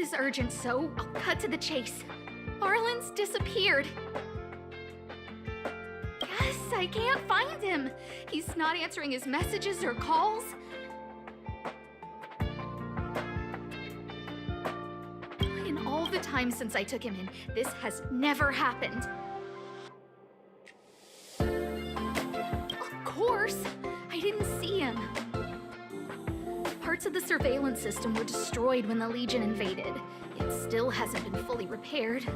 is urgent, so I'll cut to the chase. Arlen's disappeared. Yes, I can't find him. He's not answering his messages or calls. In all the time since I took him in, this has never happened. Of course, I didn't see him. Parts of the surveillance system were destroyed when the Legion invaded. It still hasn't been fully repaired.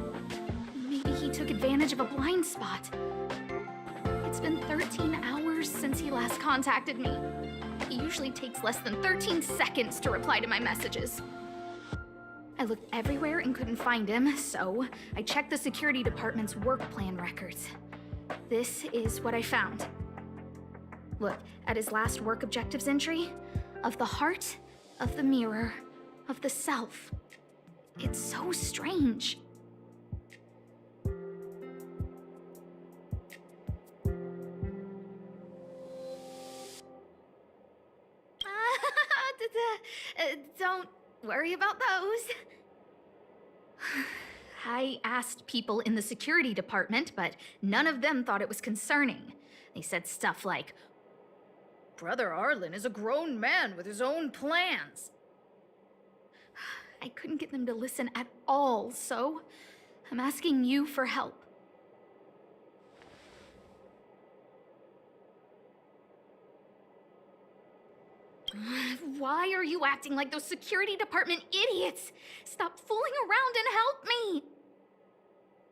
Maybe he took advantage of a blind spot. It's been 13 hours since he last contacted me. He usually takes less than 13 seconds to reply to my messages. I looked everywhere and couldn't find him, so I checked the security department's work plan records. This is what I found. Look at his last work objectives entry. Of the heart, of the mirror, of the self. It's so strange. Don't worry about those. I asked people in the security department, but none of them thought it was concerning. They said stuff like, "Brother Arlen is a grown man with his own plans." I couldn't get them to listen at all, so I'm asking you for help. Why are you acting like those security department idiots? Stop fooling around and help me!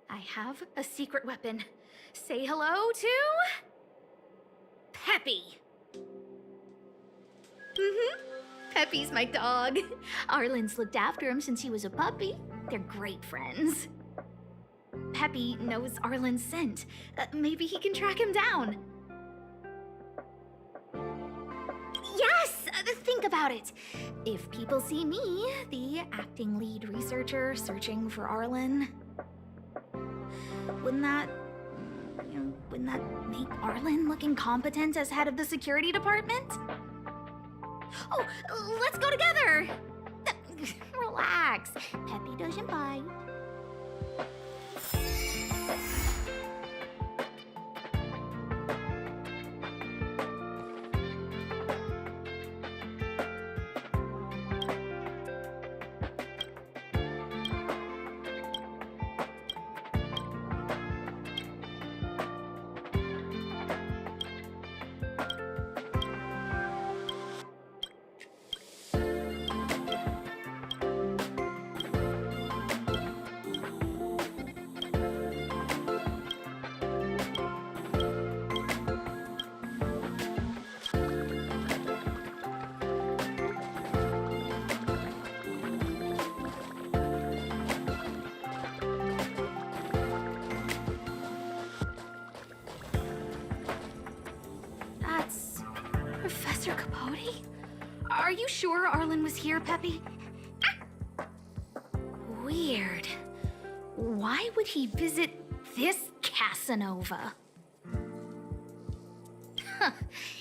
I have a secret weapon. Say hello to... Peppy. Peppy's my dog. Arlen's looked after him since he was a puppy. They're great friends. Peppy knows Arlen's scent. Maybe he can track him down. Yes! Think about it. If people see me, the acting lead researcher searching for Arlen, wouldn't that make Arlen look incompetent as head of the security department? Oh, let's go together! Relax. Peppy doesn't bite. Professor Capote? Are you sure Arlen was here, Peppy? Weird. Why would he visit this Casanova?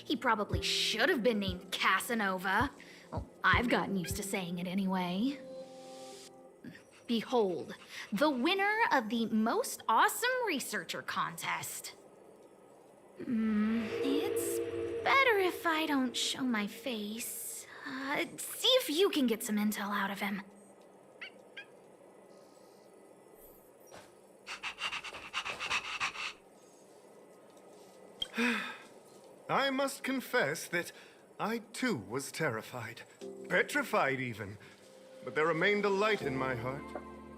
He probably should have been named Casanova. Well, I've gotten used to saying it anyway. Behold, the winner of the Most Awesome Researcher contest. It's better if I don't show my face. See if you can get some intel out of him. I must confess that I too was terrified. Petrified even. But there remained a light in my heart.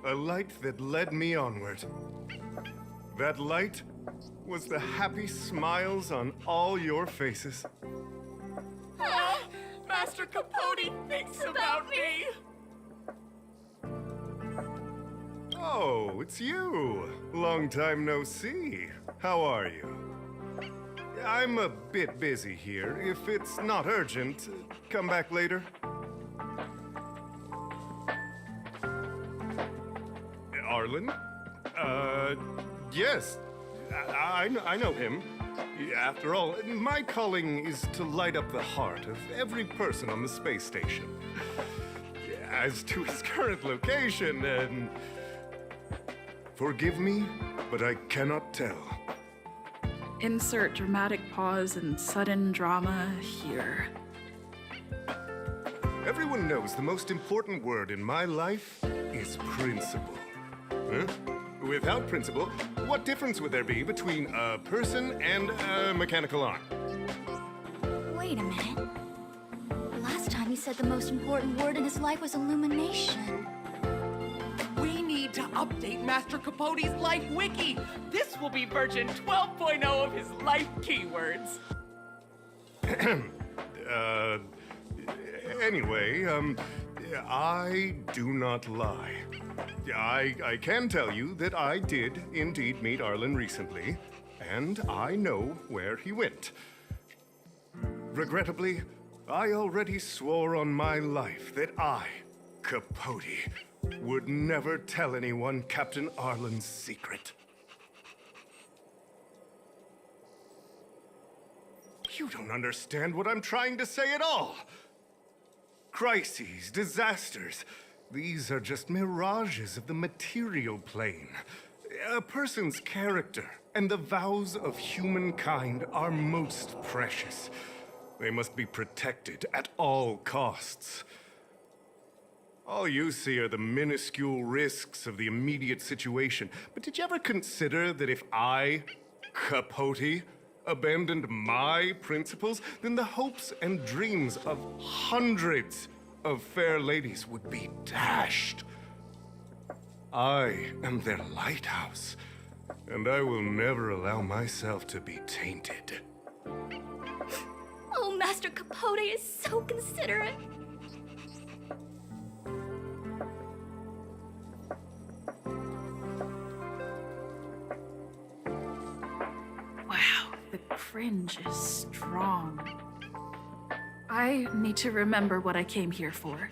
A light that led me onward. That light was the happy smiles on all your faces. Master Capote thinks about me! Oh, it's you. Long time no see. How are you? I'm a bit busy here. If it's not urgent, come back later. Arlen? Yes. I know him. After all, my calling is to light up the heart of every person on the space station. as to his current location, forgive me, but I cannot tell. Insert dramatic pause and sudden drama here. Everyone knows the most important word in my life is principle. Huh? Without principle, what difference would there be between a person and a mechanical arm? Wait a minute. Last time he said the most important word in his life was illumination. We need to update Master Capote's Life Wiki. This will be version 12.0 of his life keywords. Anyway, I do not lie. I can tell you that I did indeed meet Arlen recently, and I know where he went. Regrettably, I already swore on my life that I, Capote, would never tell anyone Captain Arlen's secret. You don't understand what I'm trying to say at all. Crises, disasters, these are just mirages of the material plane. A person's character and the vows of humankind are most precious. They must be protected at all costs. All you see are the minuscule risks of the immediate situation. But did you ever consider that if I, Capote, abandoned my principles, then the hopes and dreams of hundreds of fair ladies would be dashed? I am their lighthouse, and I will never allow myself to be tainted. Oh, Master Capote is so considerate. Wow, the cringe is strong. I need to remember what I came here for.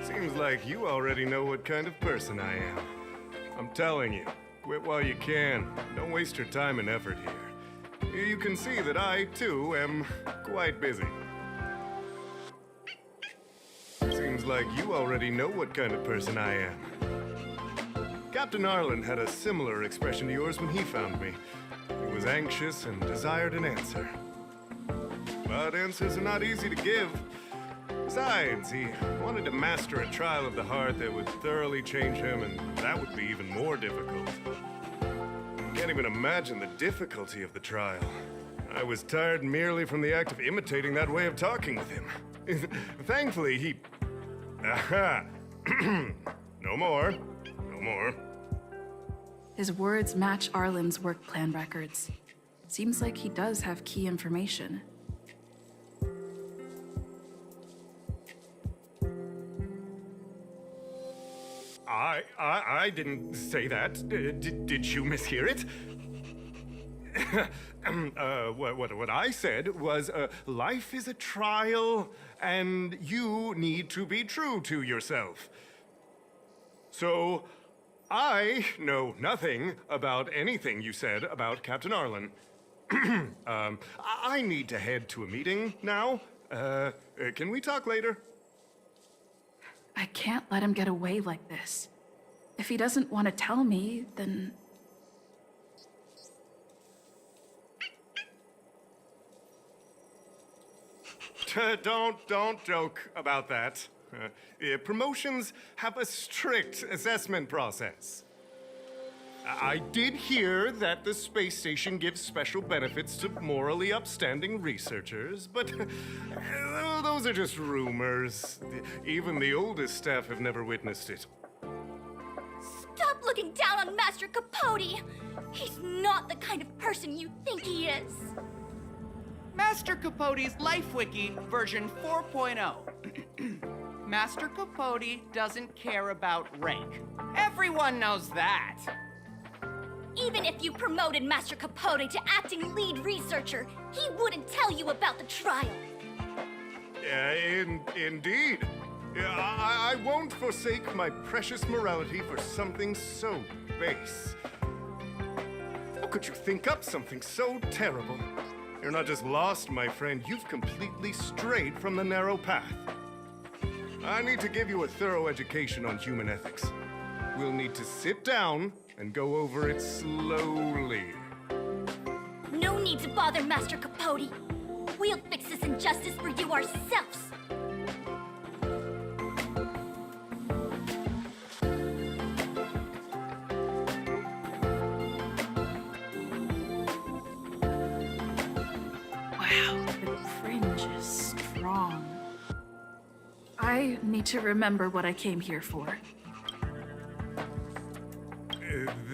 Seems like you already know what kind of person I am. I'm telling you, quit while you can. Don't waste your time and effort here. You can see that I, too, am quite busy. Seems like you already know what kind of person I am. Captain Arlen had a similar expression to yours when he found me. He was anxious and desired an answer. But answers are not easy to give. Besides, he wanted to master a trial of the heart that would thoroughly change him, and that would be even more difficult. Can't even imagine the difficulty of the trial. I was tired merely from the act of imitating that way of talking with him. Thankfully, he... Aha! No more. No more. His words match Arlen's work plan records. Seems like he does have key information. I didn't say that. Did you mishear it? What I said was, life is a trial, and you need to be true to yourself. So, I know nothing about anything you said about Captain Arlen. I need to head to a meeting now. Can we talk later? I can't let him get away like this. If he doesn't want to tell me, then... Don't joke about that. Promotions have a strict assessment process. I did hear that the space station gives special benefits to morally upstanding researchers, but those are just rumors. Even the oldest staff have never witnessed it. Stop looking down on Master Capote! He's not the kind of person you think he is. Master Capote's Life Wiki version 4.0. Master Capote doesn't care about rank. Everyone knows that. Even if you promoted Master Capote to acting lead researcher, he wouldn't tell you about the trial. Indeed. Yeah, I won't forsake my precious morality for something so base. How could you think up something so terrible? You're not just lost, my friend, you've completely strayed from the narrow path. I need to give you a thorough education on human ethics. We'll need to sit down and go over it slowly. No need to bother, Master Capote. We'll fix this injustice for you ourselves. Wow, the fringe is strong. I need to remember what I came here for.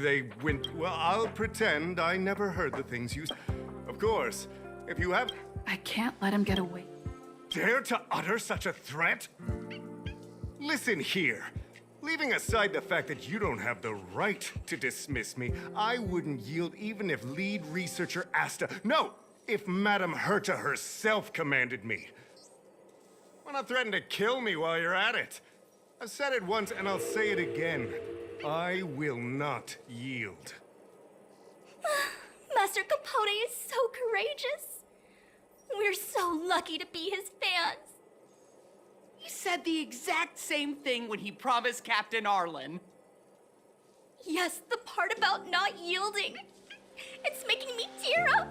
They went. Well, I'll pretend I never heard the things you. Of course, if you have. I can't let him get away. Dare to utter such a threat? Listen here. Leaving aside the fact that you don't have the right to dismiss me, I wouldn't yield even if lead researcher Asta. No! If Madame Herta herself commanded me. Why not threaten to kill me while you're at it? I've said it once and I'll say it again. I will not yield. Master Capote is so courageous. We're so lucky to be his fans. He said the exact same thing when he promised Captain Arlen. Yes, the part about not yielding. It's making me tear up.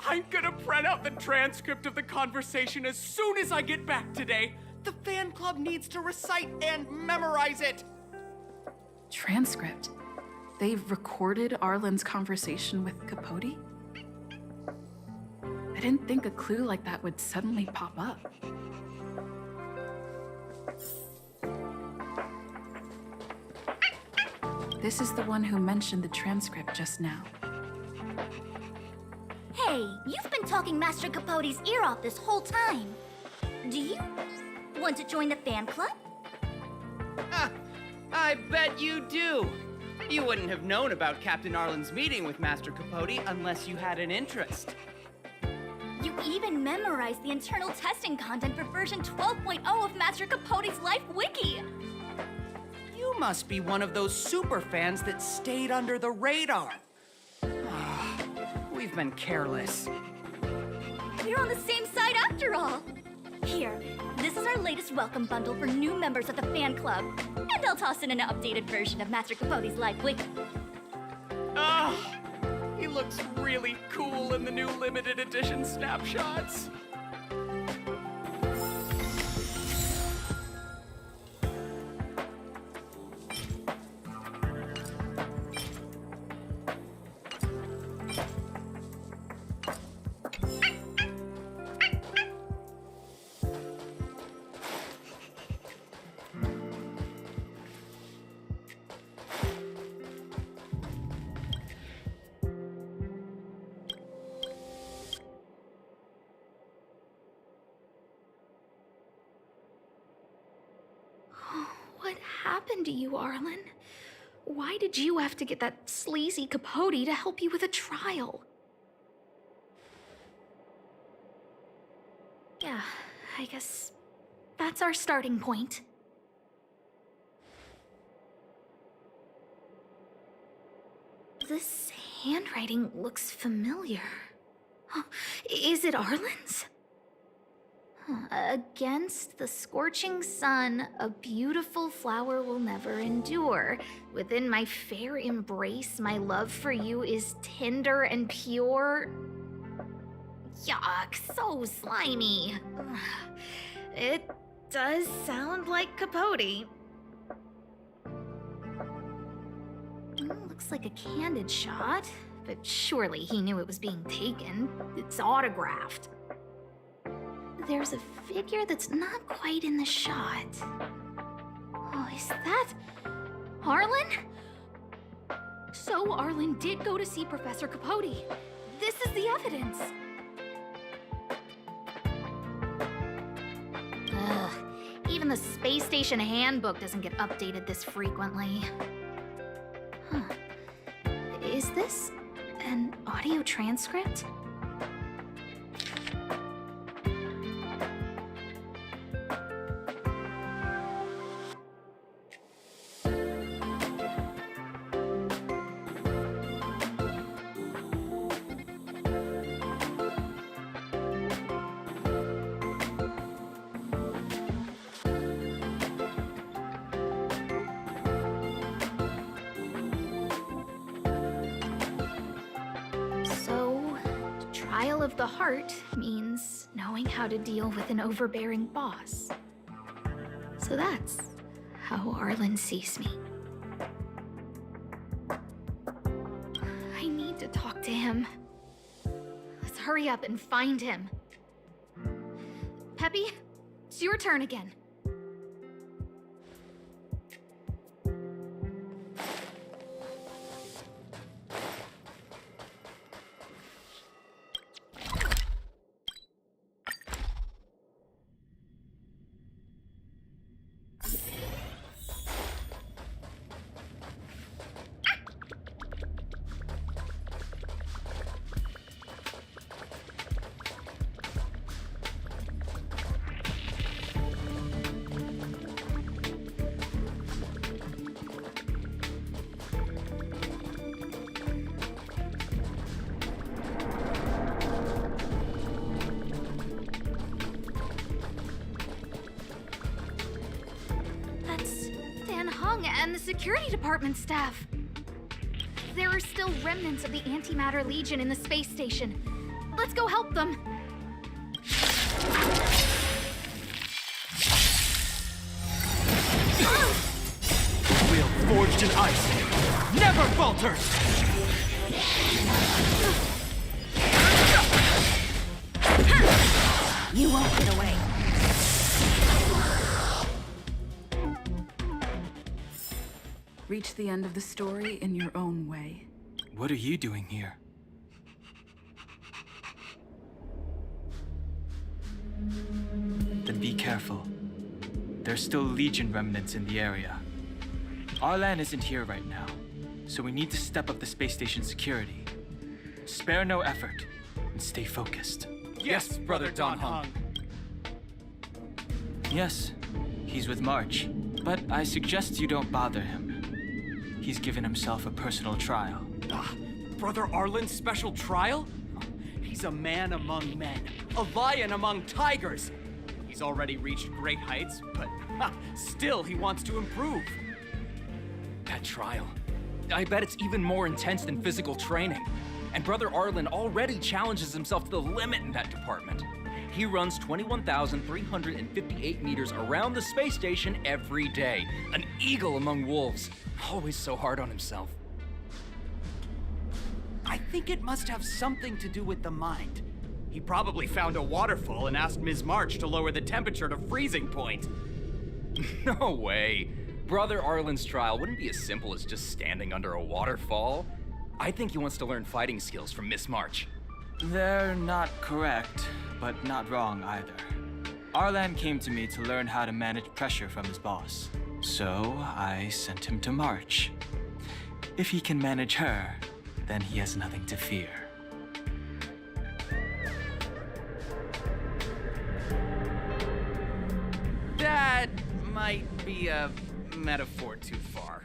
I'm gonna print out the transcript of the conversation as soon as I get back today. The fan club needs to recite and memorize it. Transcript? They've recorded Arlen's conversation with Capote? I didn't think a clue like that would suddenly pop up. This is the one who mentioned the transcript just now. Hey, you've been talking Master Capote's ear off this whole time. Do you want to join the fan club? I bet you do. You wouldn't have known about Captain Arlen's meeting with Master Capote unless you had an interest. You even memorized the internal testing content for version 12.0 of Master Capote's Life Wiki. You must be one of those super fans that stayed under the radar. We've been careless. We're on the same side after all. Here, this is our latest welcome bundle for new members of the fan club. And I'll toss in an updated version of Master Capote's Life Wiki. He looks really cool in the new limited edition snapshots. What happened to you, Arlen? Why did you have to get that sleazy Capote to help you with a trial? Yeah, I guess that's our starting point. This handwriting looks familiar. Huh, is it Arlen's? Against the scorching sun, a beautiful flower will never endure. Within my fair embrace, my love for you is tender and pure. Yuck, so slimy. It does sound like Capote. Looks like a candid shot, but surely he knew it was being taken. It's autographed. There's a figure that's not quite in the shot. Oh, is that Arlen? So Arlen did go to see Professor Capote. This is the evidence. Ugh, even the space station handbook doesn't get updated this frequently. Huh. Is this an audio transcript? Trial of the Heart means knowing how to deal with an overbearing boss. So that's how Arlen sees me. I need to talk to him. Let's hurry up and find him. Peppy, it's your turn again. And the security department staff. There are still remnants of the Antimatter Legion in the space station. Let's go help them. Will forged in ice never falters! You won't get away. Reach the end of the story in your own way. What are you doing here? Then be careful. There's still Legion remnants in the area. Arlan isn't here right now, so we need to step up the space station security. Spare no effort, and stay focused. Yes, Brother Don Hung. Yes, he's with March, but I suggest you don't bother him. He's given himself a personal trial. Brother Arlen's special trial? He's a man among men, a lion among tigers. He's already reached great heights, but still he wants to improve. That trial. I bet it's even more intense than physical training. And Brother Arlen already challenges himself to the limit in that department. He runs 21,358 meters around the space station every day. An eagle among wolves. Always so hard on himself. I think it must have something to do with the mind. He probably found a waterfall and asked Ms. March to lower the temperature to freezing point. No way. Brother Arlen's trial wouldn't be as simple as just standing under a waterfall. I think he wants to learn fighting skills from Miss March. They're not correct, but not wrong either. Arlan came to me to learn how to manage pressure from his boss. So I sent him to March. If he can manage her, then he has nothing to fear. That might be a metaphor too far.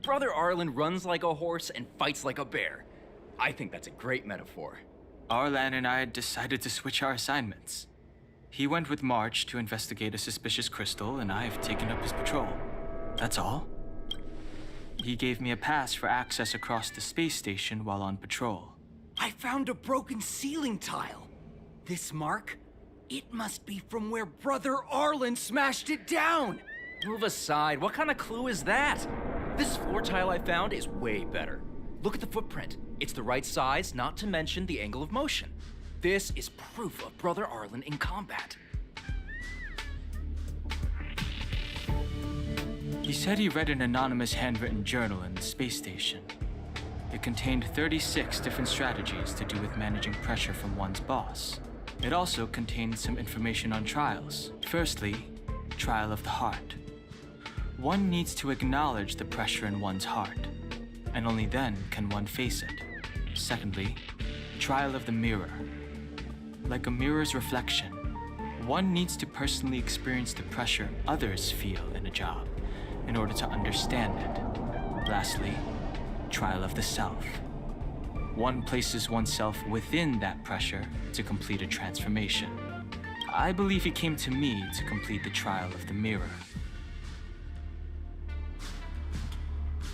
Brother Arlen runs like a horse and fights like a bear. I think that's a great metaphor. Arlan and I decided to switch our assignments. He went with March to investigate a suspicious crystal, and I've taken up his patrol. That's all. He gave me a pass for access across the space station while on patrol. I found a broken ceiling tile. This mark? It must be from where Brother Arlen smashed it down. Move aside. What kind of clue is that? This floor tile I found is way better. Look at the footprint. It's the right size, not to mention the angle of motion. This is proof of Brother Arlen in combat. He said he read an anonymous handwritten journal in the space station. It contained 36 different strategies to do with managing pressure from one's boss. It also contained some information on trials. Firstly, trial of the heart. One needs to acknowledge the pressure in one's heart, and only then can one face it. Secondly, trial of the mirror. Like a mirror's reflection, one needs to personally experience the pressure others feel in a job in order to understand it. Lastly, trial of the self. One places oneself within that pressure to complete a transformation. I believe he came to me to complete the trial of the mirror.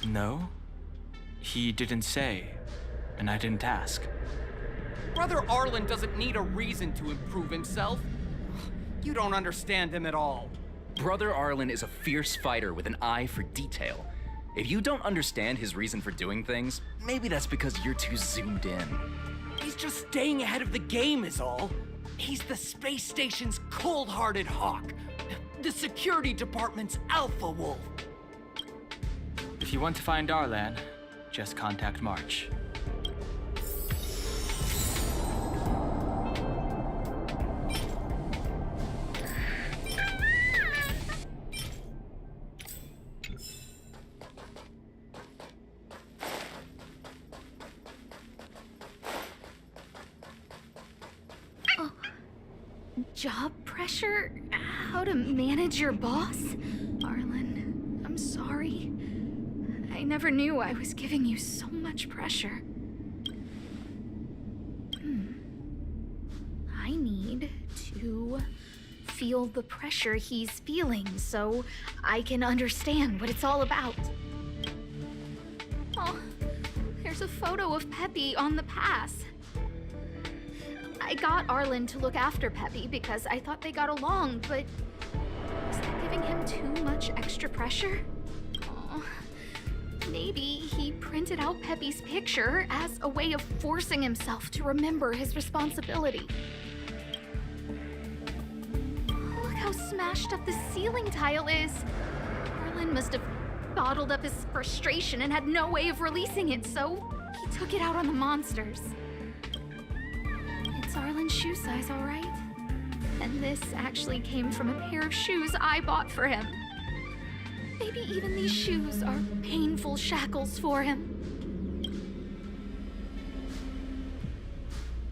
No, he didn't say, and I didn't ask. Brother Arlen doesn't need a reason to improve himself. You don't understand him at all. Brother Arlen is a fierce fighter with an eye for detail. If you don't understand his reason for doing things, maybe that's because you're too zoomed in. He's just staying ahead of the game is all. He's the space station's cold-hearted hawk. The security department's alpha wolf. If you want to find Arlan, just contact March. Job pressure? How to manage your boss? Arlen, I'm sorry. I never knew I was giving you so much pressure. I need to feel the pressure he's feeling so I can understand what it's all about. Oh, there's a photo of Peppy on the pass. I got Arlen to look after Peppy because I thought they got along, but is that giving him too much extra pressure? Oh, maybe he printed out Peppy's picture as a way of forcing himself to remember his responsibility. Look how smashed up the ceiling tile is. Arlen must have bottled up his frustration and had no way of releasing it, so he took it out on the monsters. It's Arlen's shoe size, all right? And this actually came from a pair of shoes I bought for him. Maybe even these shoes are painful shackles for him.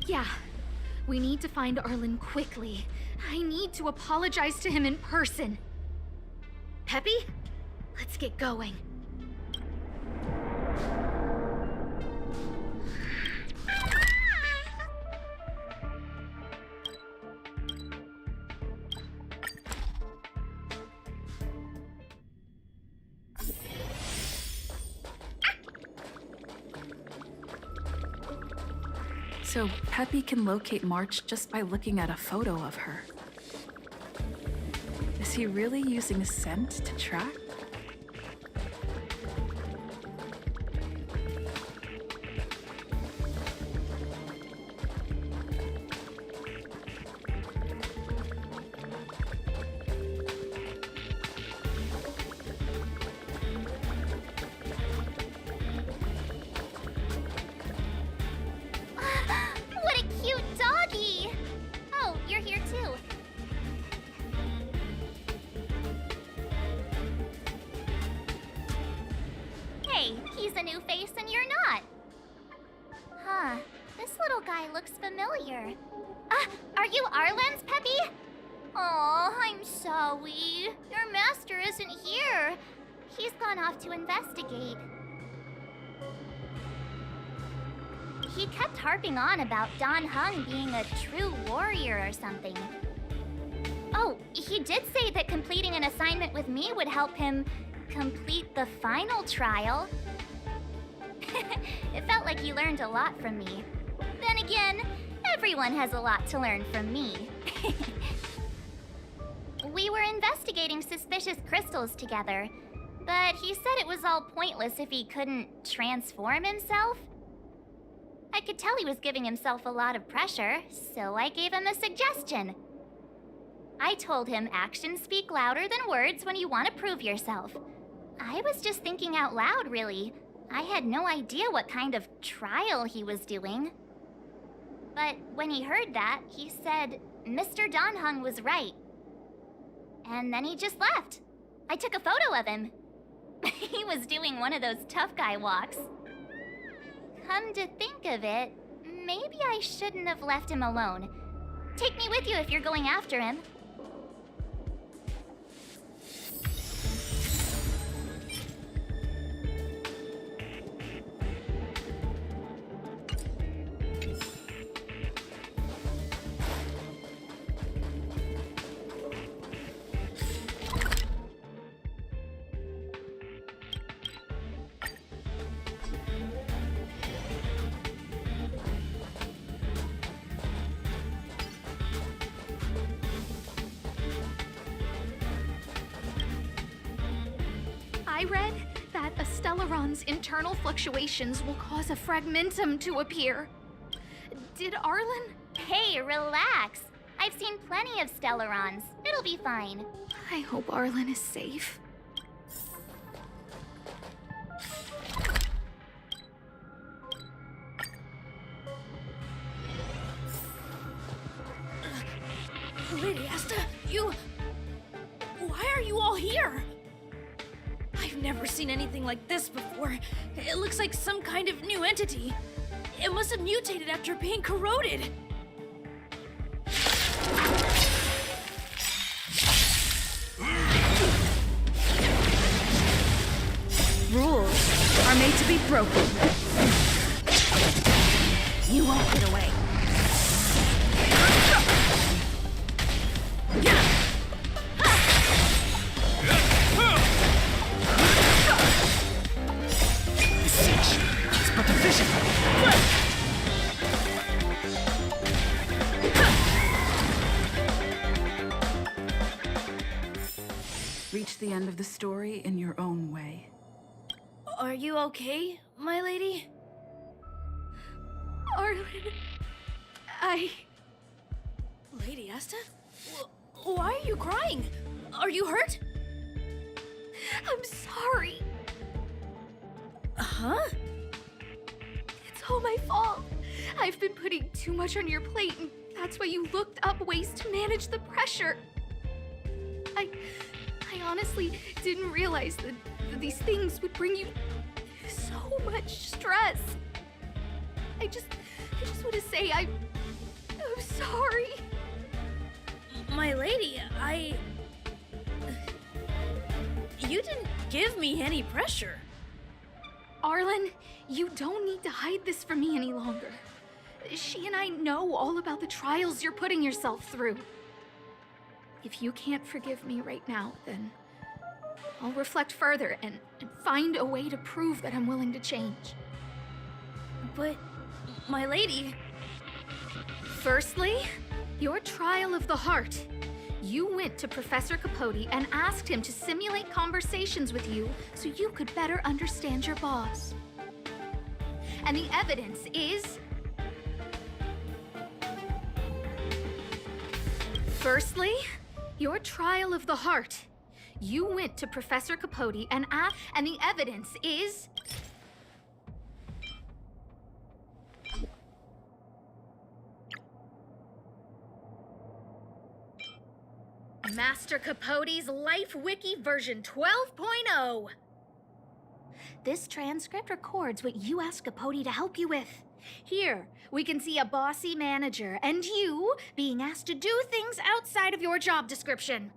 Yeah, we need to find Arlen quickly. I need to apologize to him in person. Peppy, let's get going. So Peppy can locate March just by looking at a photo of her. Is he really using scent to track? What a cute doggy! Oh, you're here too. Hey, he's a new face and you're not. Huh, this little guy looks familiar. Are you Arlen's Peppy? Oh, I'm sorry. Your master isn't here. He's gone off to investigate. He kept harping on about Don Hung being a true warrior or something. Oh, he did say that completing an assignment with me would help him complete the final trial. It felt like he learned a lot from me. Then again, everyone has a lot to learn from me. We were investigating suspicious crystals together, but he said it was all pointless if he couldn't transform himself. I could tell he was giving himself a lot of pressure, so I gave him a suggestion. I told him actions speak louder than words when you want to prove yourself. I was just thinking out loud, really. I had no idea what kind of trial he was doing. But when he heard that, he said Mr. Don Hung was right. And then he just left. I took a photo of him. He was doing one of those tough guy walks. Come to think of it, maybe I shouldn't have left him alone. Take me with you if you're going after him. I read that a Stellaron's internal fluctuations will cause a fragmentum to appear. Did Arlen? Hey, relax. I've seen plenty of Stellarons. It'll be fine. I hope Arlen is safe. Lady Asta, you... Why are you all here? I've never seen anything like this before. It looks like some kind of new entity. It must have mutated after being corroded. Rules are made to be broken. You won't get away. But the vision! Reach the end of the story in your own way. Are you okay, my lady? Arlen... Lady Asta? Why are you crying? Are you hurt? I'm sorry. Huh? It's all my fault. I've been putting too much on your plate, and that's why you looked up ways to manage the pressure. I honestly didn't realize that these things would bring you so much stress. I just want to say I'm sorry. My lady, You didn't give me any pressure. Arlen, you don't need to hide this from me any longer. She and I know all about the trials you're putting yourself through. If you can't forgive me right now, then I'll reflect further and find a way to prove that I'm willing to change. But, my lady... Firstly, your trial of the heart. You went to Professor Capote and asked him to simulate conversations with you so you could better understand your boss. And the evidence is... Firstly, your trial of the heart. You went to Professor Capote and the evidence is... Master Capote's Life Wiki version 12.0. This transcript records what you asked Capote to help you with. Here, we can see a bossy manager and you being asked to do things outside of your job description.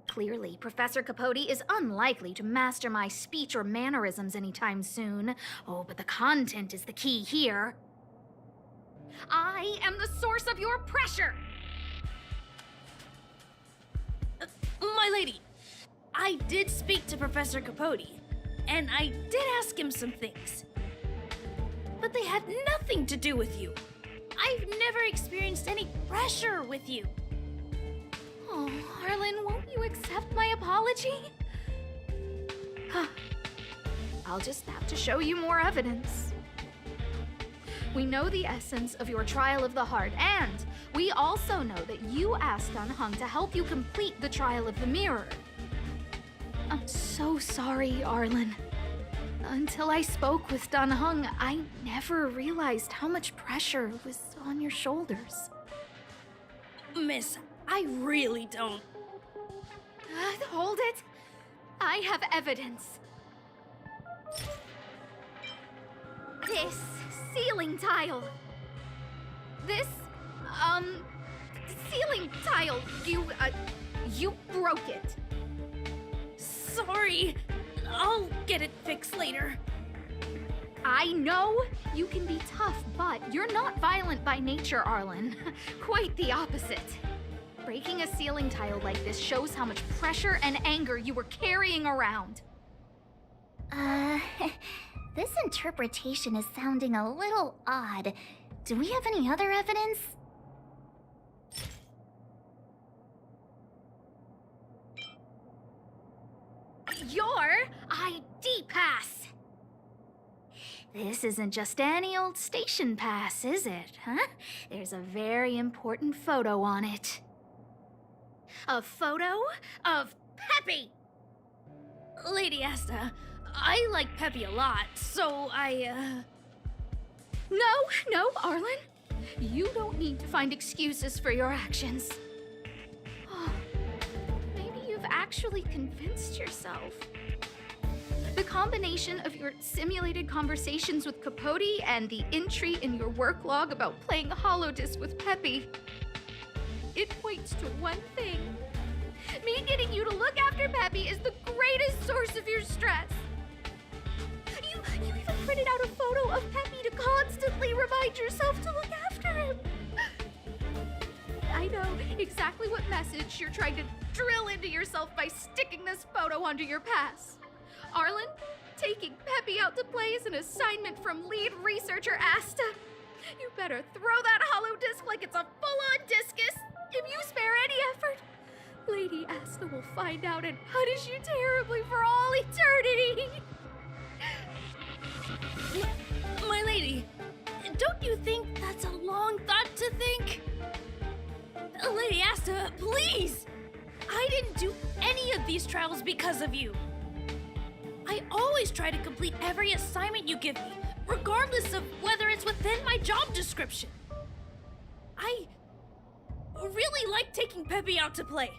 Clearly, Professor Capote is unlikely to master my speech or mannerisms anytime soon. Oh, but the content is the key here. I am the source of your pressure! My lady, I did speak to Professor Capote, and I did ask him some things. But they had nothing to do with you. I've never experienced any pressure with you. Oh, Arlen, won't you accept my apology? I'll just have to show you more evidence. We know the essence of your trial of the heart, and we also know that you asked Dunhung to help you complete the trial of the mirror. I'm so sorry, Arlen. Until I spoke with Dunhung, I never realized how much pressure was on your shoulders. Miss, I really don't. Hold it. I have evidence. This ceiling tile. This, ceiling tile. You broke it. Sorry. I'll get it fixed later. I know you can be tough, but you're not violent by nature, Arlen. Quite the opposite. Breaking a ceiling tile like this shows how much pressure and anger you were carrying around. This interpretation is sounding a little odd. Do we have any other evidence? your ID pass. This isn't just any old station pass, is it, huh? There's a very important photo on it. A photo of Peppy! Lady Asta, I like Peppy a lot, so No, Arlen. You don't need to find excuses for your actions. Maybe you've actually convinced yourself. The combination of your simulated conversations with Capote and the entry in your work log about playing holodisc with Peppy, it points to one thing. Me getting you to look after Peppy is the greatest source of your stress. You even printed out a photo of Peppy to constantly remind yourself to look after him. I know exactly what message you're trying to drill into yourself by sticking this photo onto your pass. Arlen, taking Peppy out to play is an assignment from lead researcher Asta. You better throw that holodisc like it's a full-on discus. If you spare any effort, Lady Asta will find out and punish you terribly for all eternity. My lady, don't you think that's a long thought to think? Lady Asta, please! I didn't do any of these trials because of you. I always try to complete every assignment you give me, regardless of whether it's within my job description. I really like taking Peppy out to play.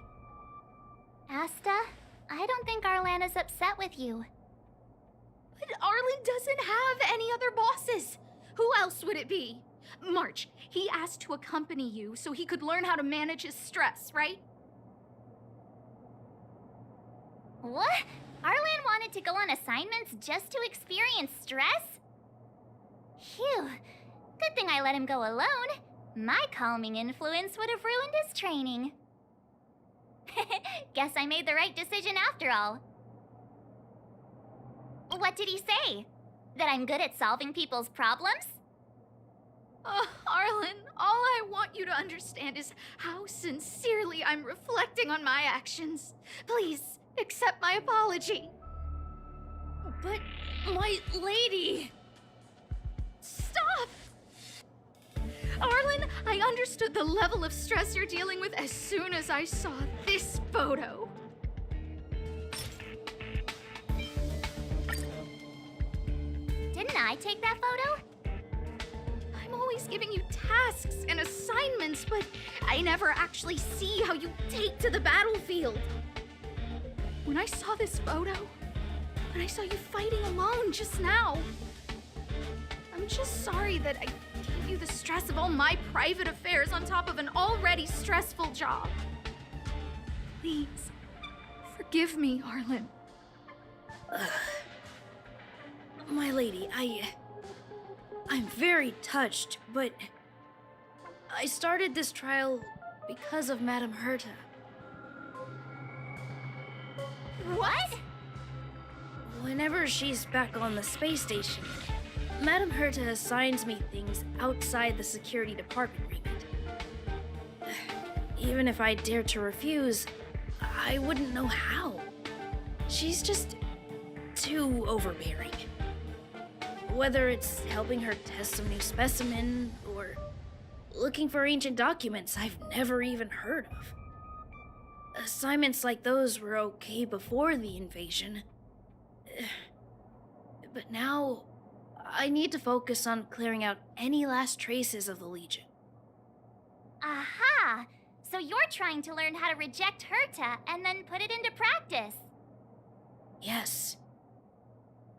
Asta, I don't think Arlan is upset with you. But Arlen doesn't have any other bosses. Who else would it be? March, he asked to accompany you so he could learn how to manage his stress, right? What? Arlan wanted to go on assignments just to experience stress? Phew. Good thing I let him go alone. My calming influence would have ruined his training. Guess I made the right decision after all. What did he say? That I'm good at solving people's problems? Arlen, all I want you to understand is how sincerely I'm reflecting on my actions. Please, accept my apology. But, my lady... Stop! Arlen, I understood the level of stress you're dealing with as soon as I saw this photo. Didn't I take that photo? I'm always giving you tasks and assignments, but I never actually see how you take to the battlefield. When I saw this photo, when I saw you fighting alone just now, I'm just sorry that I gave you the stress of all my private affairs on top of an already stressful job. Please, forgive me, Arlen. My lady, I'm very touched, but I started this trial because of Madame Herta. What? Whenever she's back on the space station, Madame Herta assigns me things outside the security department remit. Even if I dared to refuse, I wouldn't know how. She's just too overbearing. Whether it's helping her test some new specimen, or looking for ancient documents I've never even heard of. Assignments like those were okay before the invasion. But now, I need to focus on clearing out any last traces of the Legion. Aha! So you're trying to learn how to reject Herta and then put it into practice. Yes.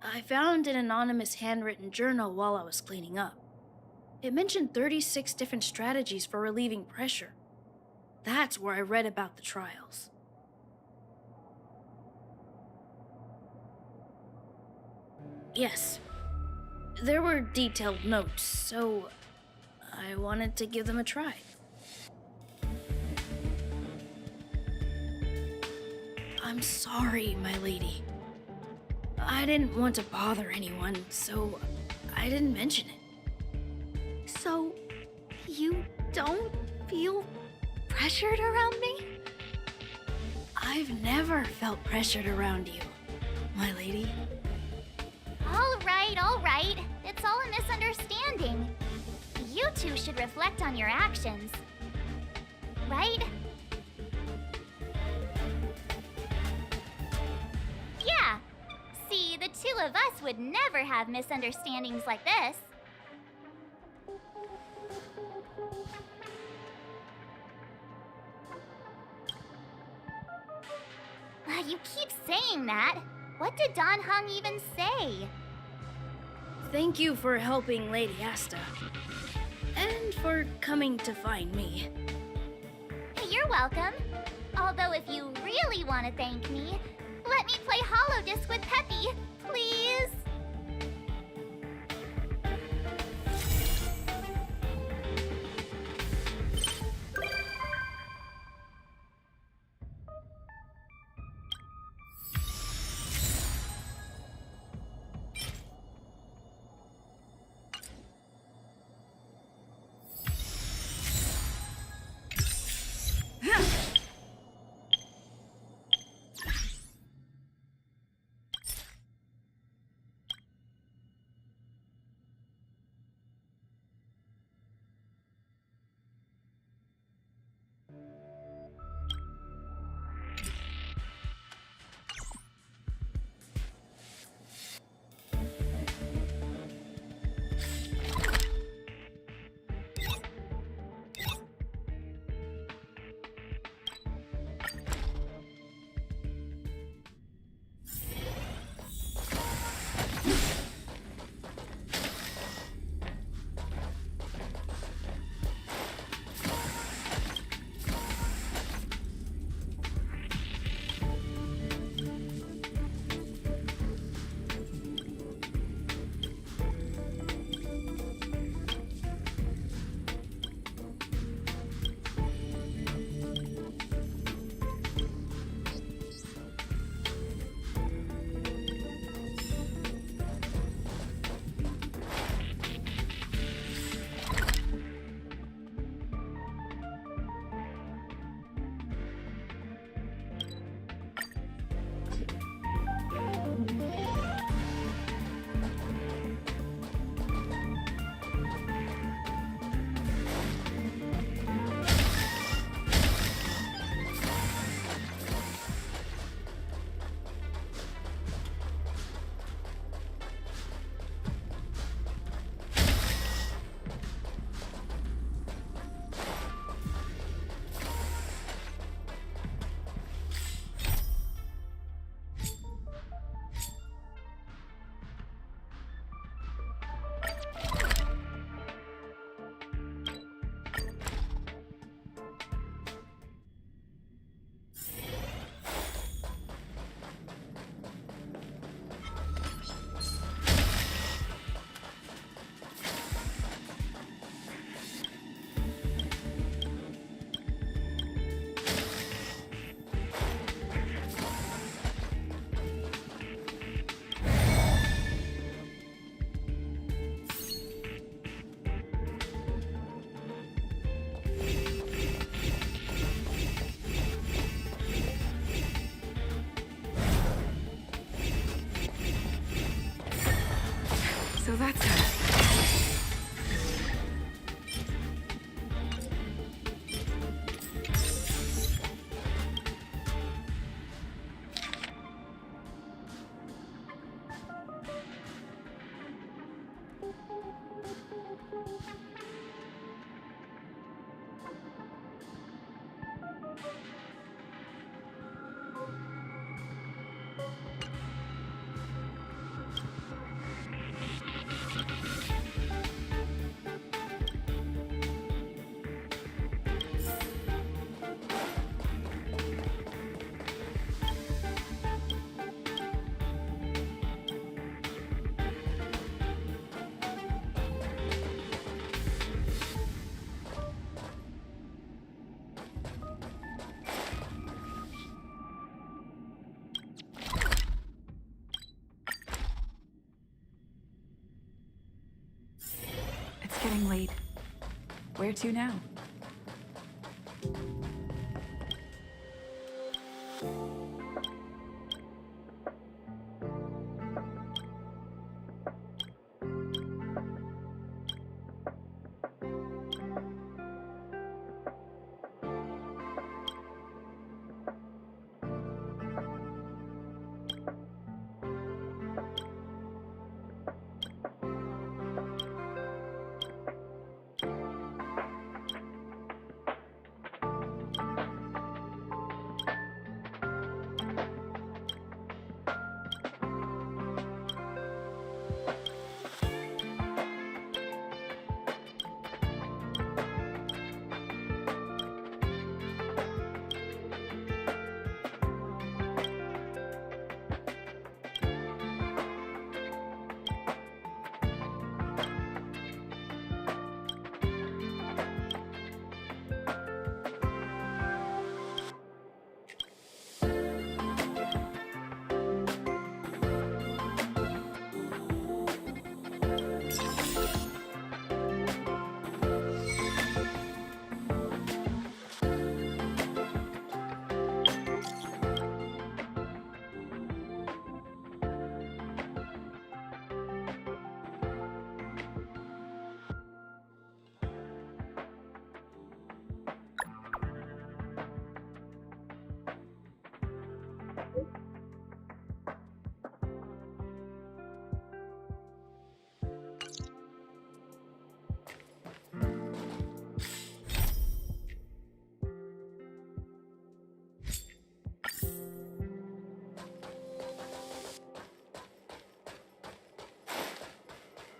I found an anonymous handwritten journal while I was cleaning up. It mentioned 36 different strategies for relieving pressure. That's where I read about the trials. Yes. There were detailed notes, so I wanted to give them a try. I'm sorry, my lady. I didn't want to bother anyone, so I didn't mention it. So, you don't feel pressured around me? I've never felt pressured around you. my lady. All right. It's all a misunderstanding. You two should reflect on your actions. Right? Yeah. See, the two of us would never have misunderstandings like this. You keep saying that. What did Don Hung even say? Thank you for helping Lady Asta. And for coming to find me. You're welcome. Although if you really want to thank me, let me play Hollow Disc with Peppy, please. So that's it. It's getting late. Where to now?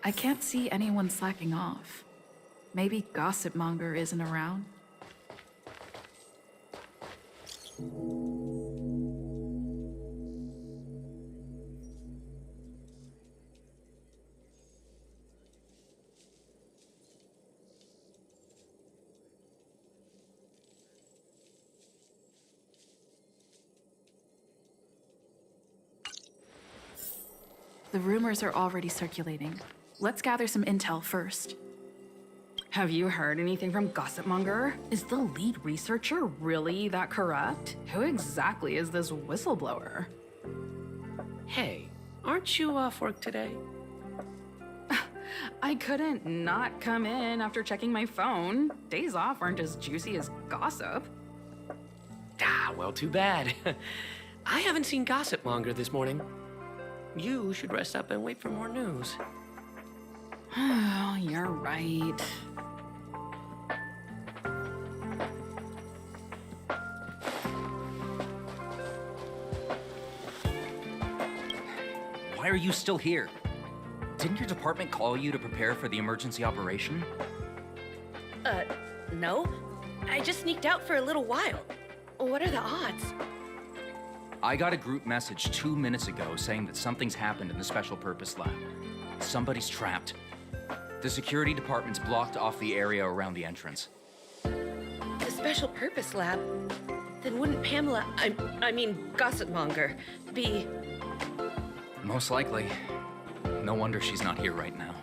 I can't see anyone slacking off. Maybe Gossipmonger isn't around? The rumors are already circulating. Let's gather some intel first. Have you heard anything from Gossipmonger? Is the lead researcher really that corrupt? Who exactly is this whistleblower? Hey, aren't you off work today? I couldn't not come in after checking my phone. Days off aren't as juicy as gossip. Ah, well, too bad. I haven't seen Gossipmonger this morning. You should rest up and wait for more news. Oh, you're right. Why are you still here? Didn't your department call you to prepare for the emergency operation? No. I just sneaked out for a little while. What are the odds? I got a group message 2 minutes ago saying that something's happened in the Special Purpose Lab. Somebody's trapped. The security department's blocked off the area around the entrance. The Special Purpose Lab? Then wouldn't Pamela, I mean Gossipmonger, be... Most likely. No wonder she's not here right now.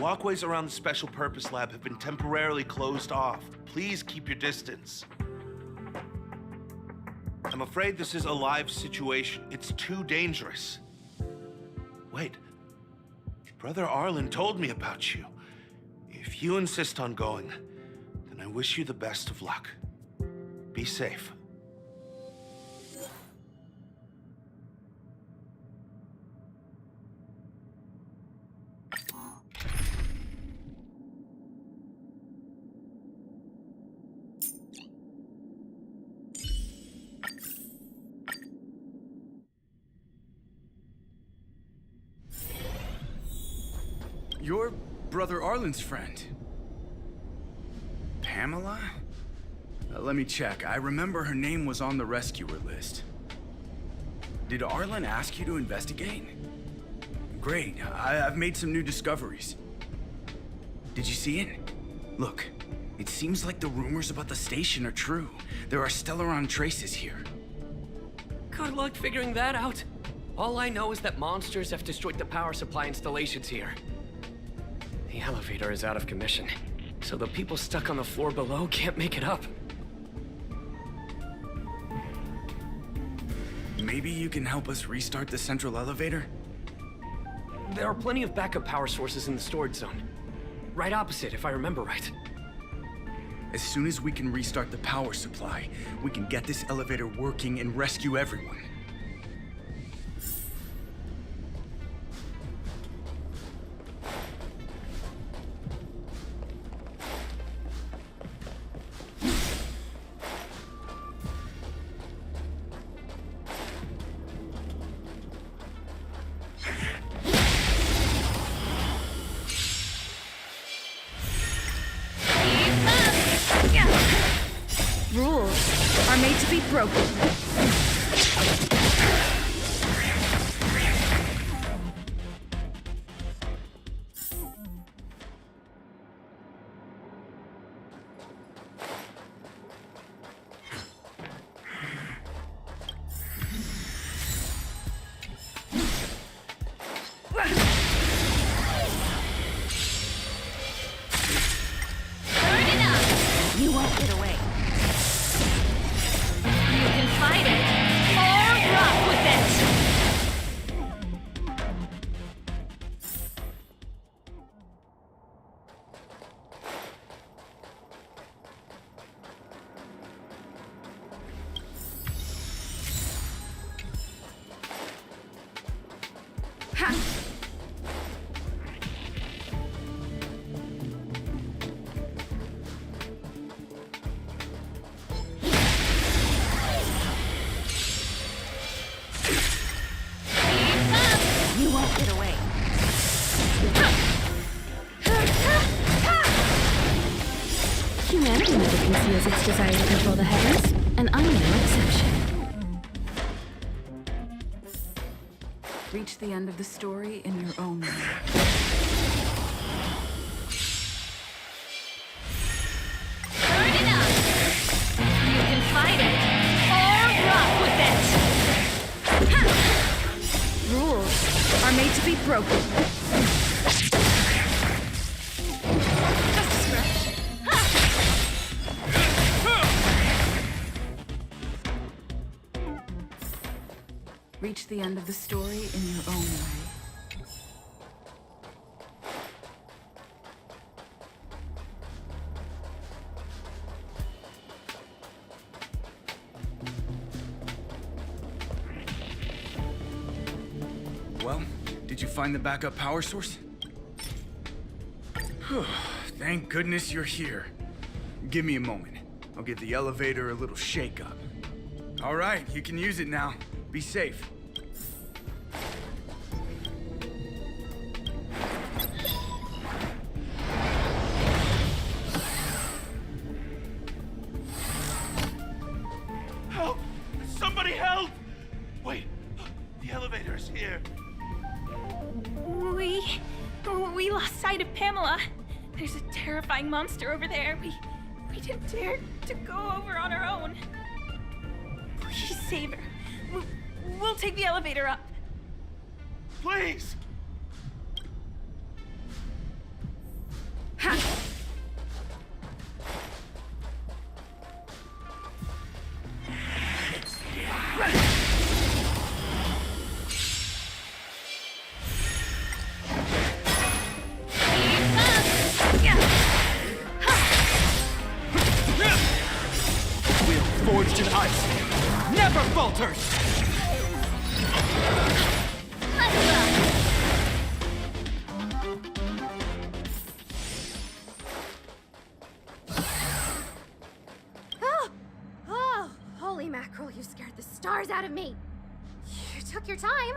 Walkways around the Special Purpose Lab have been temporarily closed off. Please keep your distance. I'm afraid this is a live situation. It's too dangerous. Wait. Brother Arlen told me about you. If you insist on going, then I wish you the best of luck. Be safe. You're Brother Arlen's friend. Pamela? Let me check. I remember her name was on the rescuer list. Did Arlen ask you to investigate? Great. I've made some new discoveries. Did you see it? Look, it seems like the rumors about the station are true. There are Stellaron traces here. Good luck figuring that out. All I know is that monsters have destroyed the power supply installations here. The elevator is out of commission, so the people stuck on the floor below can't make it up. Maybe you can help us restart the central elevator? There are plenty of backup power sources in the storage zone. Right opposite, if I remember right. As soon as we can restart the power supply, we can get this elevator working and rescue everyone. Rules are made to be broken. You won't get away. You can fight I'm no exception. Reach the end of the story in your own way. Turn it up! You can fight it, or rock with it! Rules are made to be broken. Just a scratch. Reach the end of the story in your own way. Well, did you find the backup power source? Thank goodness you're here. Give me a moment. I'll give the elevator a little shake-up. All right, you can use it now. Be safe. Help! Somebody help! Wait, the elevator's here. We lost sight of Pamela. There's a terrifying monster over there. We didn't dare to go over on our own. Please save her. We'll take the elevator up. Please! Will forged in ice never falters! Oh, holy mackerel, you scared the stars out of me. You took your time.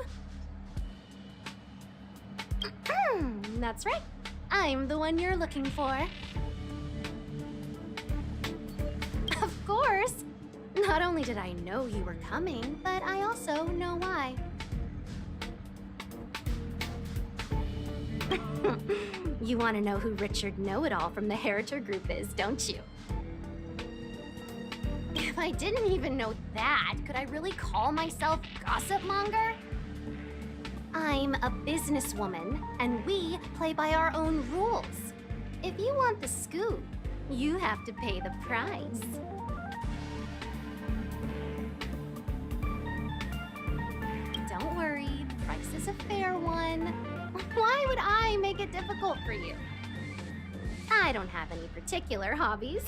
That's right. I'm the one you're looking for. Of course. Not only did I know you were coming, but I also know why. You want to know who Richard Know-It-All from the Heritor Group is, don't you? If I didn't even know that, could I really call myself gossip monger? I'm a businesswoman, and we play by our own rules. If you want the scoop, you have to pay the price. Don't worry, the price is a fair one. Why would I make it difficult for you? I don't have any particular hobbies.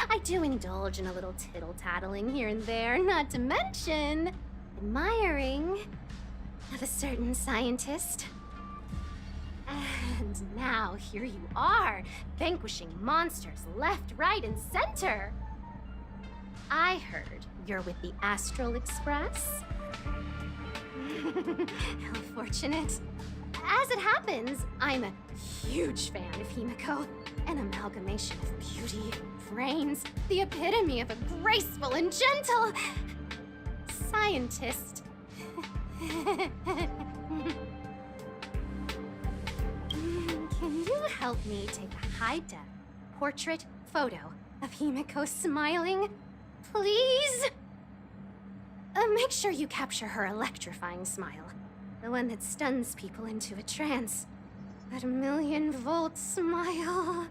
I do indulge in a little tittle-tattling here and there, not to mention admiring of a certain scientist. And now here you are, vanquishing monsters left, right, and center. I heard you're with the Astral Express. How fortunate. As it happens, I'm a huge fan of Himiko. An amalgamation of beauty, brains, the epitome of a graceful and gentle scientist. Can you help me take a high-def portrait photo of Himiko smiling? Please? Make sure you capture her electrifying smile. The one that stuns people into a trance. That 1,000,000-volt smile.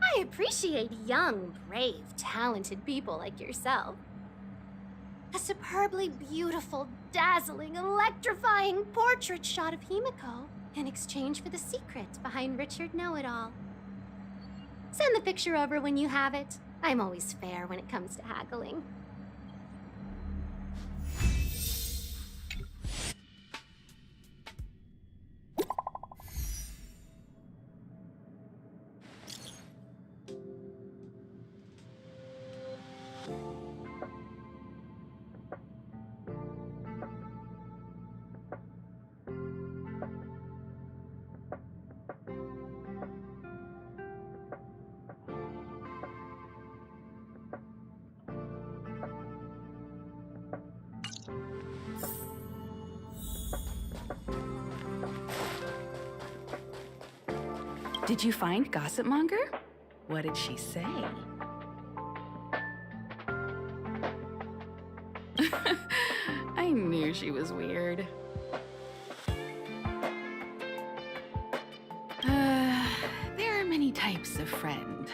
I appreciate young, brave, talented people like yourself. A superbly beautiful, dazzling, electrifying portrait shot of Himiko in exchange for the secret behind Richard Know-It-All. Send the picture over when you have it. I'm always fair when it comes to haggling. Did you find Gossip Monger? What did she say? I knew she was weird. There are many types of friend.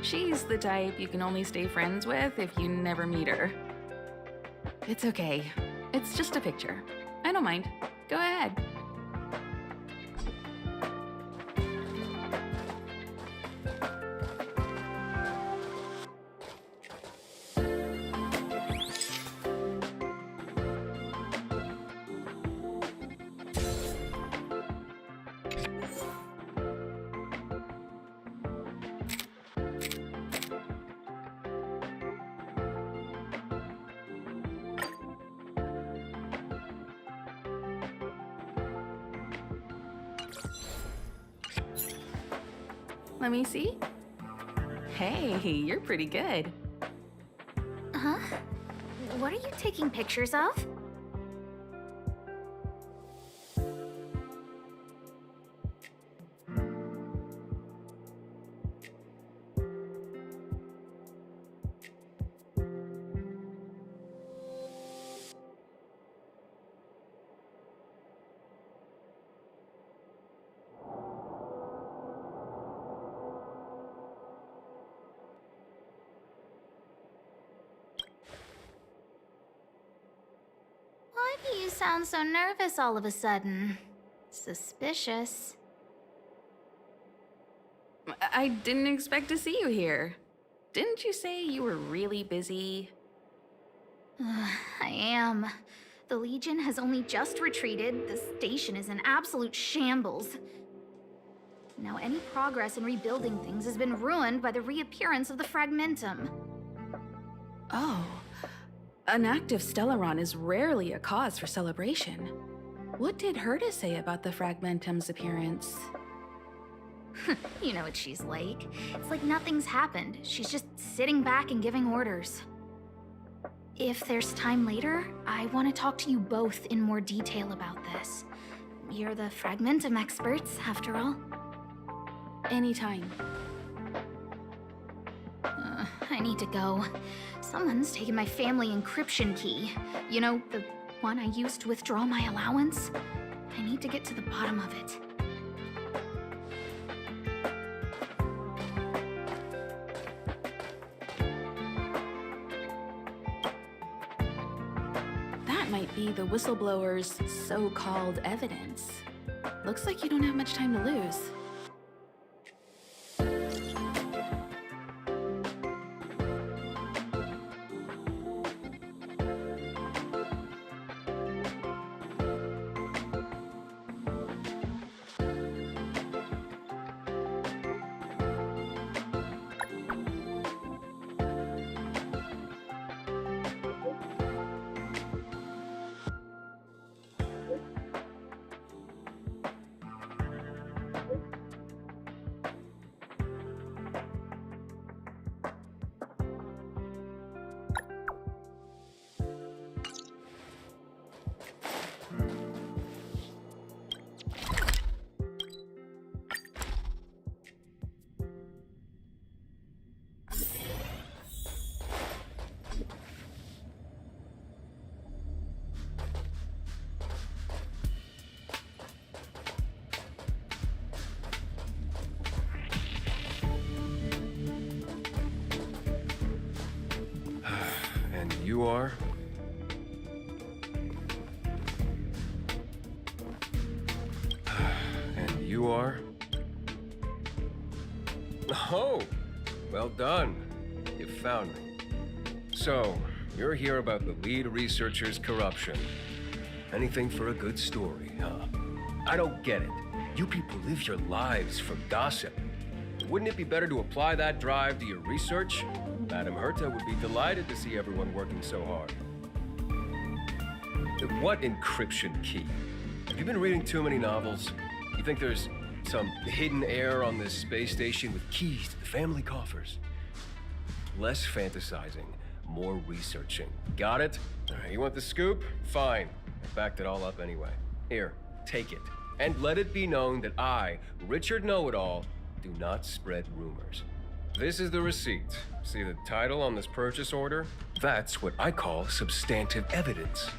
She's the type you can only stay friends with if you never meet her. It's okay. It's just a picture. I don't mind. Go ahead. Let me see. Hey, you're pretty good. Huh? What are you taking pictures of? Why do you sound so nervous all of a sudden? Suspicious. I didn't expect to see you here. Didn't you say you were really busy? I am. The Legion has only just retreated. The station is in absolute shambles. Now any progress in rebuilding things has been ruined by the reappearance of the Fragmentum. Oh. An active Stellaron is rarely a cause for celebration. What did Herta say about the Fragmentum's appearance? You know what she's like. It's like nothing's happened. She's just sitting back and giving orders. If there's time later, I want to talk to you both in more detail about this. You're the Fragmentum experts, after all. Anytime. I need to go. Someone's taken my family encryption key. You know, the one I used to withdraw my allowance? I need to get to the bottom of it. That might be the whistleblower's so-called evidence. Looks like you don't have much time to lose. You are? And you are? Oh, well done. You found me. So, you're here about the lead researcher's corruption. Anything for a good story, huh? I don't get it. You people live your lives for gossip. Wouldn't it be better to apply that drive to your research? Madam Herta would be delighted to see everyone working so hard. What encryption key? Have you been reading too many novels? You think there's some hidden heir on this space station with keys to the family coffers? Less fantasizing, more researching. Got it? All right, you want the scoop? Fine. I backed it all up anyway. Here, take it. And let it be known that I, Richard Know-It-All, do not spread rumors. This is the receipt. See the title on this purchase order? That's what I call substantive evidence.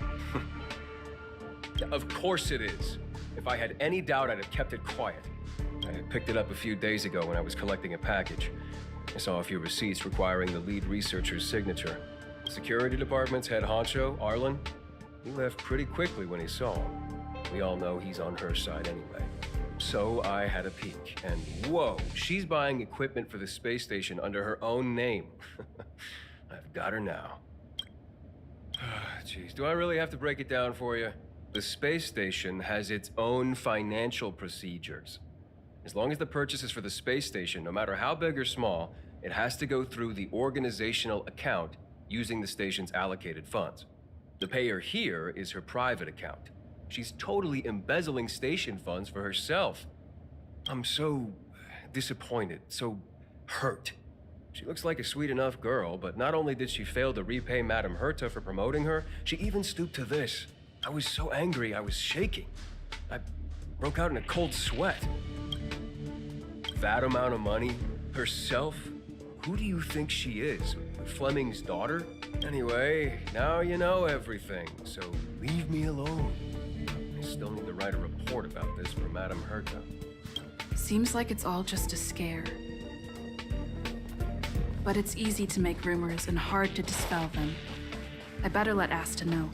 Of course it is. If I had any doubt, I'd have kept it quiet. I picked it up a few days ago when I was collecting a package. I saw a few receipts requiring the lead researcher's signature. Security department's head honcho, Arlen, he left pretty quickly when he saw him. We all know he's on her side anyway. So I had a peek, and whoa, she's buying equipment for the space station under her own name. I've got her now. Jeez, do I really have to break it down for you? The space station has its own financial procedures. As long as the purchase is for the space station, no matter how big or small, it has to go through the organizational account using the station's allocated funds. The payer here is her private account. She's totally embezzling station funds for herself. I'm so disappointed, so hurt. She looks like a sweet enough girl, but not only did she fail to repay Madame Herta for promoting her, she even stooped to this. I was so angry, I was shaking. I broke out in a cold sweat. That amount of money? Herself? Who do you think she is? Fleming's daughter? Anyway, now you know everything, so leave me alone. I still need to write a report about this for Madame Herta. Seems like it's all just a scare. But it's easy to make rumors and hard to dispel them. I better let Asta know.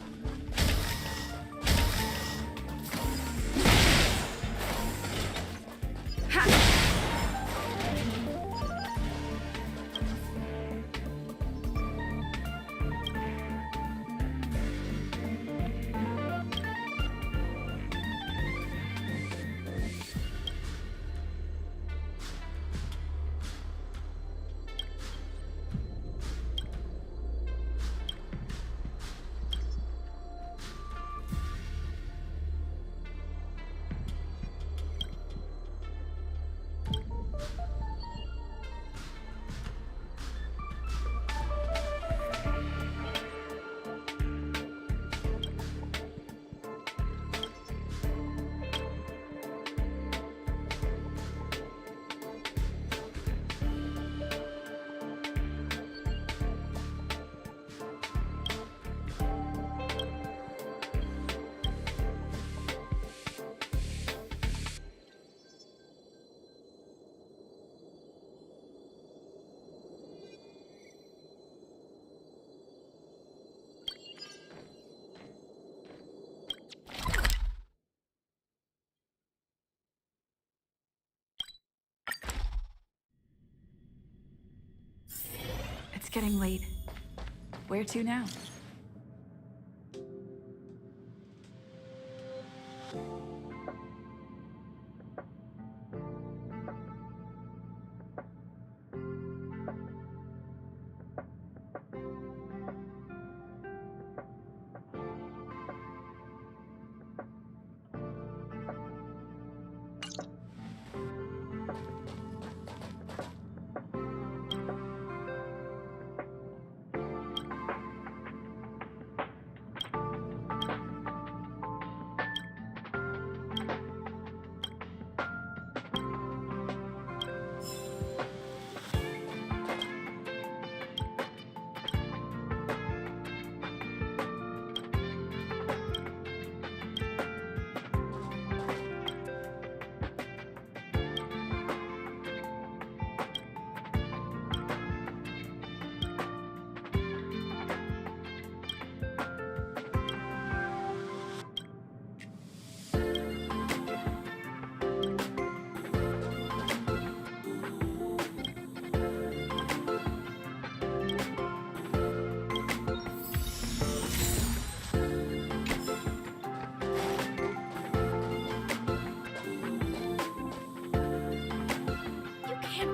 It's getting late. Where to now?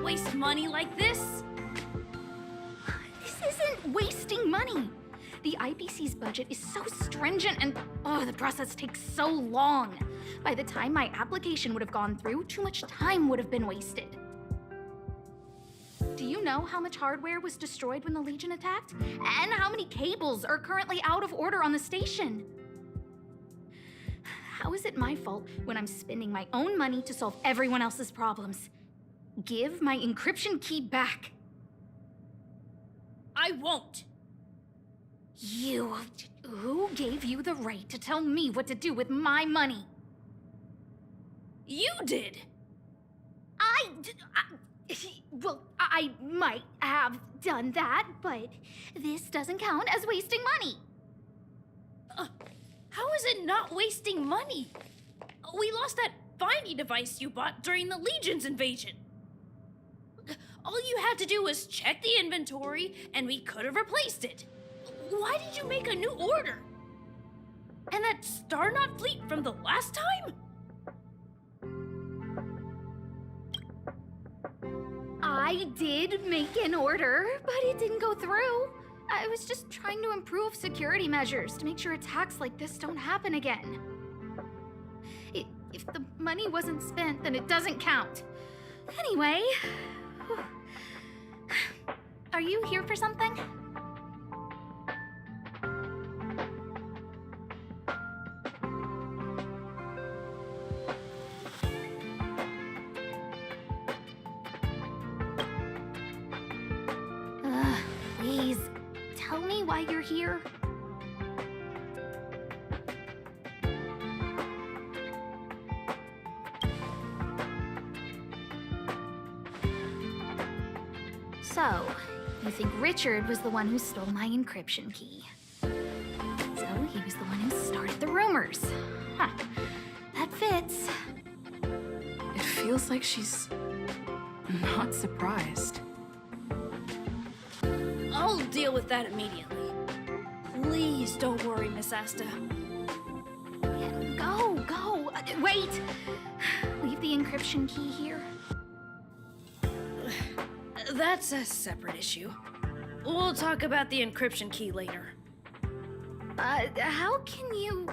Waste money like this? This isn't wasting money. The IPC's budget is so stringent and, the process takes so long. By the time my application would have gone through, too much time would have been wasted. Do you know how much hardware was destroyed when the Legion attacked? And how many cables are currently out of order on the station? How is it my fault when I'm spending my own money to solve everyone else's problems? give my encryption key back. I won't. You. Who gave you the right to tell me what to do with my money? You did. Well, I might have done that, but this doesn't count as wasting money. How is it not wasting money? We lost that finding device you bought during the Legion's invasion. All you had to do was check the inventory, and we could have replaced it. Why did you make a new order? And that Starnaut fleet from the last time? I did make an order, but it didn't go through. I was just trying to improve security measures to make sure attacks like this don't happen again. If the money wasn't spent, then it doesn't count. Anyway, are you here for something? Please, tell me why you're here. So, you think Richard was the one who stole my encryption key. So, he was the one who started the rumors. Huh. That fits. It feels like she's not surprised. I'll deal with that immediately. Please don't worry, Miss Asta. Go. Wait! Leave the encryption key here. That's a separate issue. We'll talk about the encryption key later. How can you...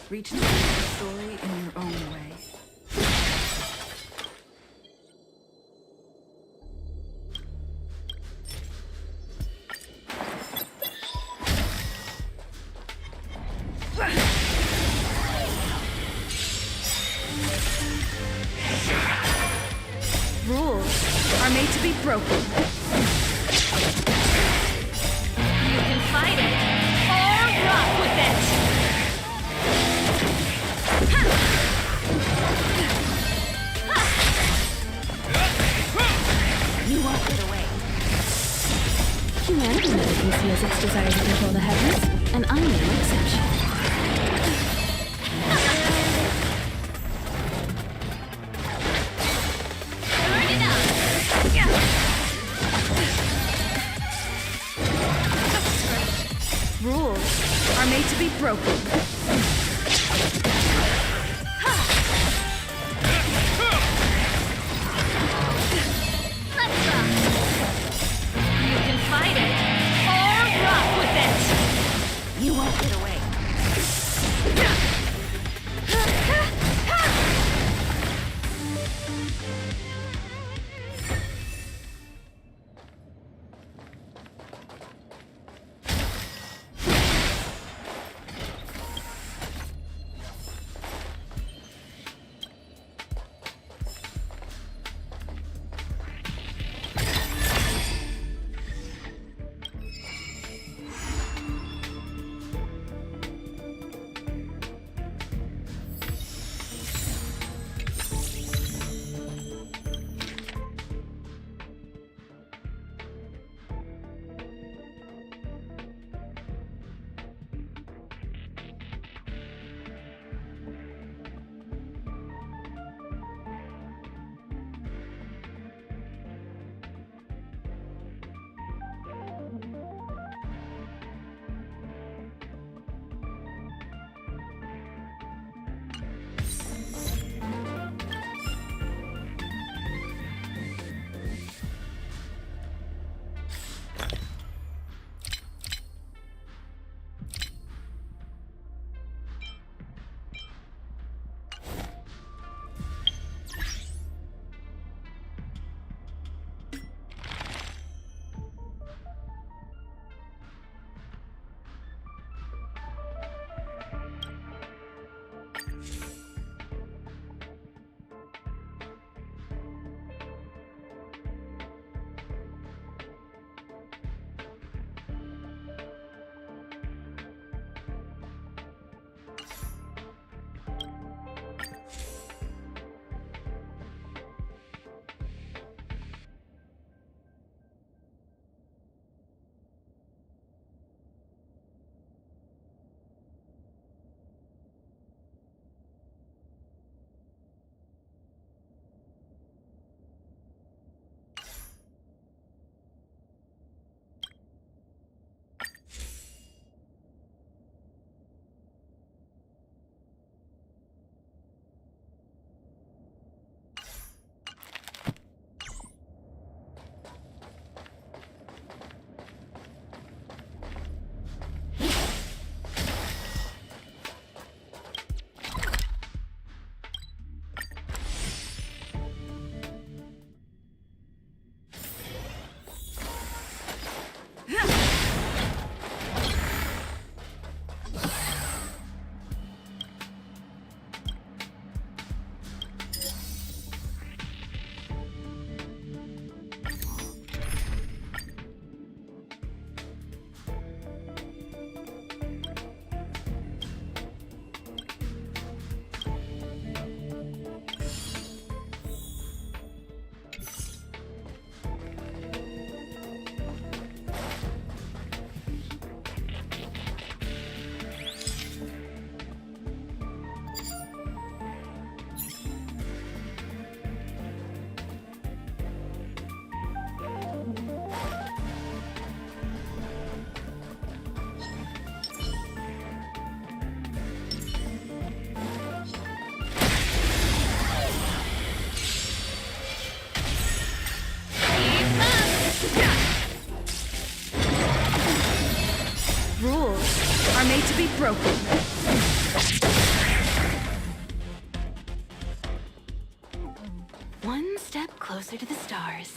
Reach the end of the story in your own way. Rules are made to be broken. You can fight it or rock with it. You won't get away. Humanity never conceals its desire to control the heavens, and I'm no exception. Turn it up. Rules are made to be broken. Let's rock. You can fight it or rock with it. You won't get away. Rules are made to be broken. closer to the stars.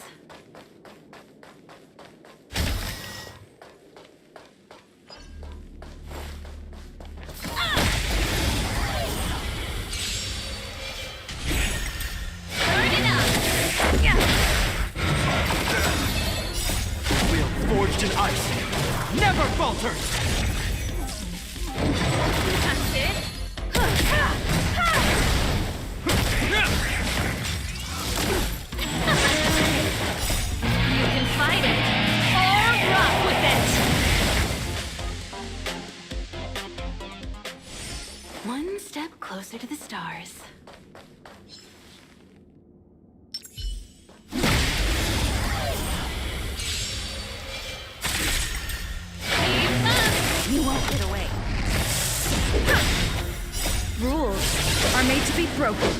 Forged in ice, never falters! That's it. You can fight it, or rock with it! One step closer to the stars. You won't get away. Rules are made to be broken.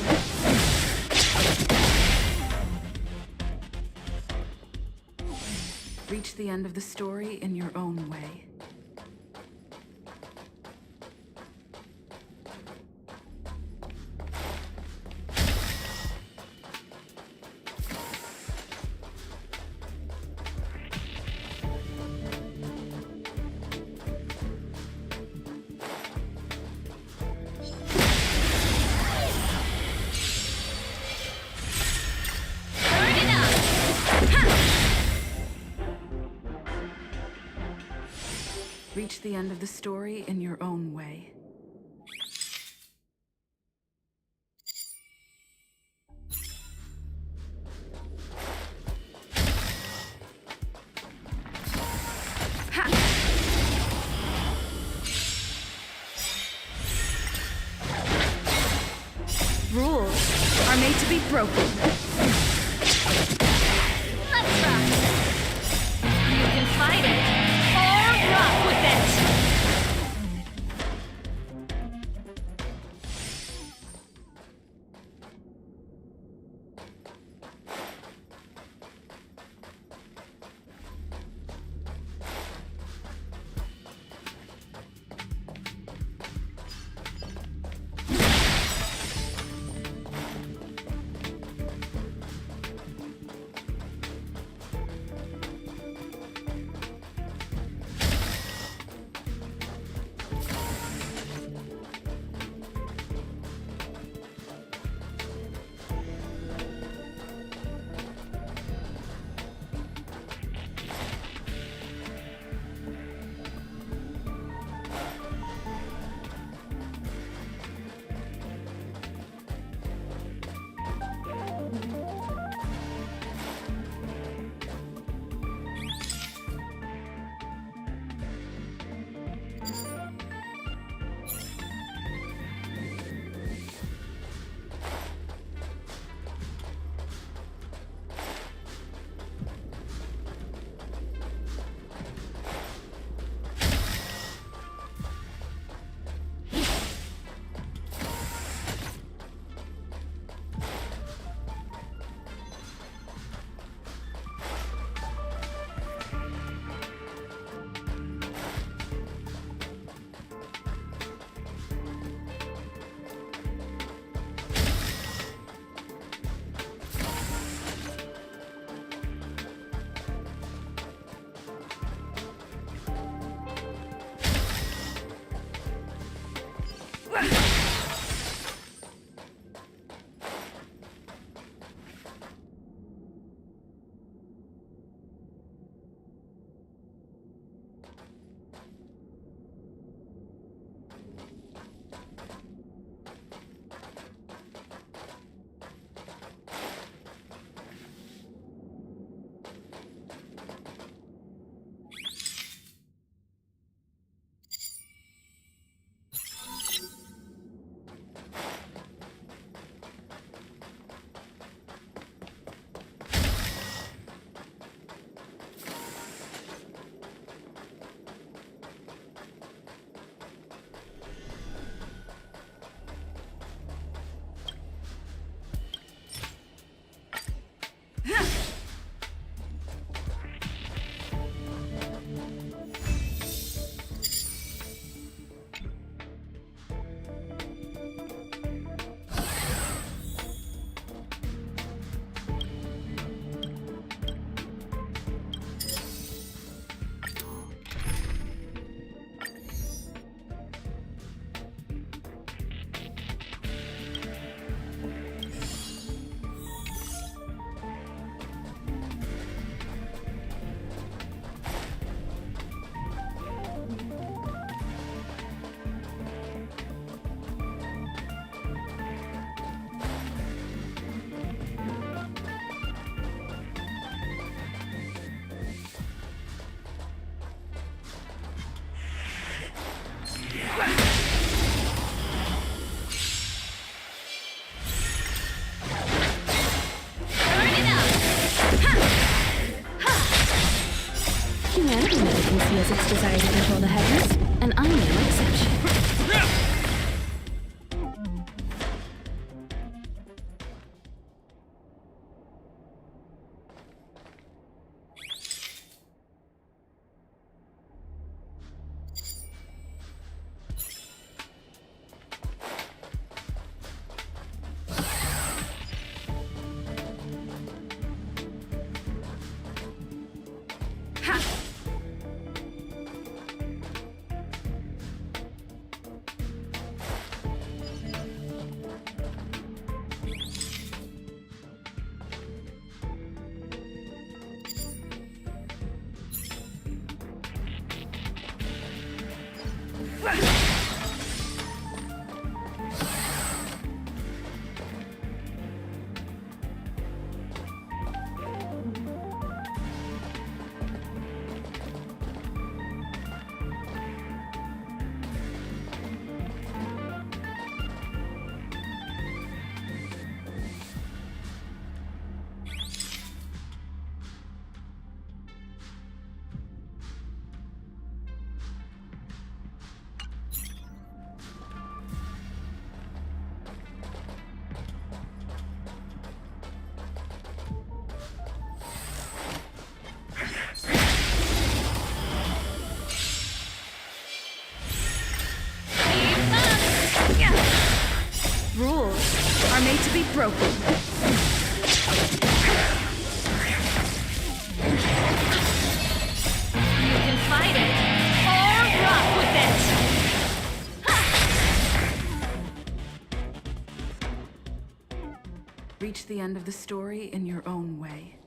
Reach the end of the story in your own way. Reach the end of the story in your own way. Rules are made to be broken. Let's rock! You can fight it, or rock with it! has its desire to control the heavens, and I'm no exception. Rules are made to be broken. You can fight it or rock with it. Reach the end of the story in your own way.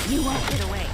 You won't get away.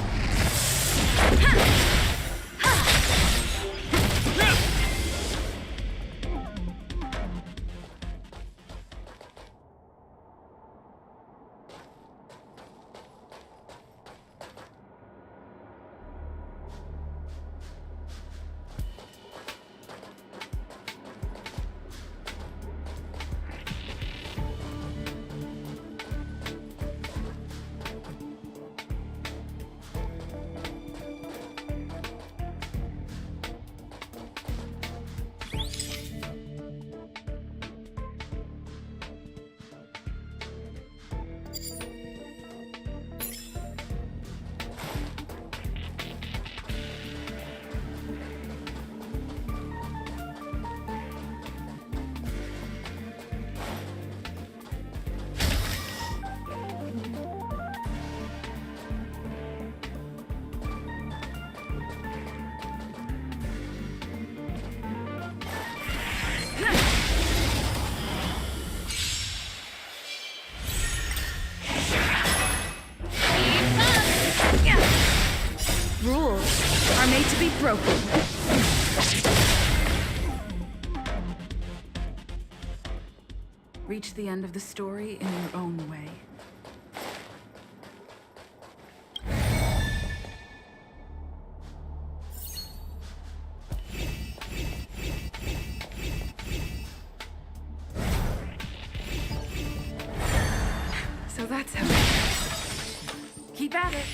Rules are made to be broken. Reach the end of the story in your own way. So that's how it is. Keep at it.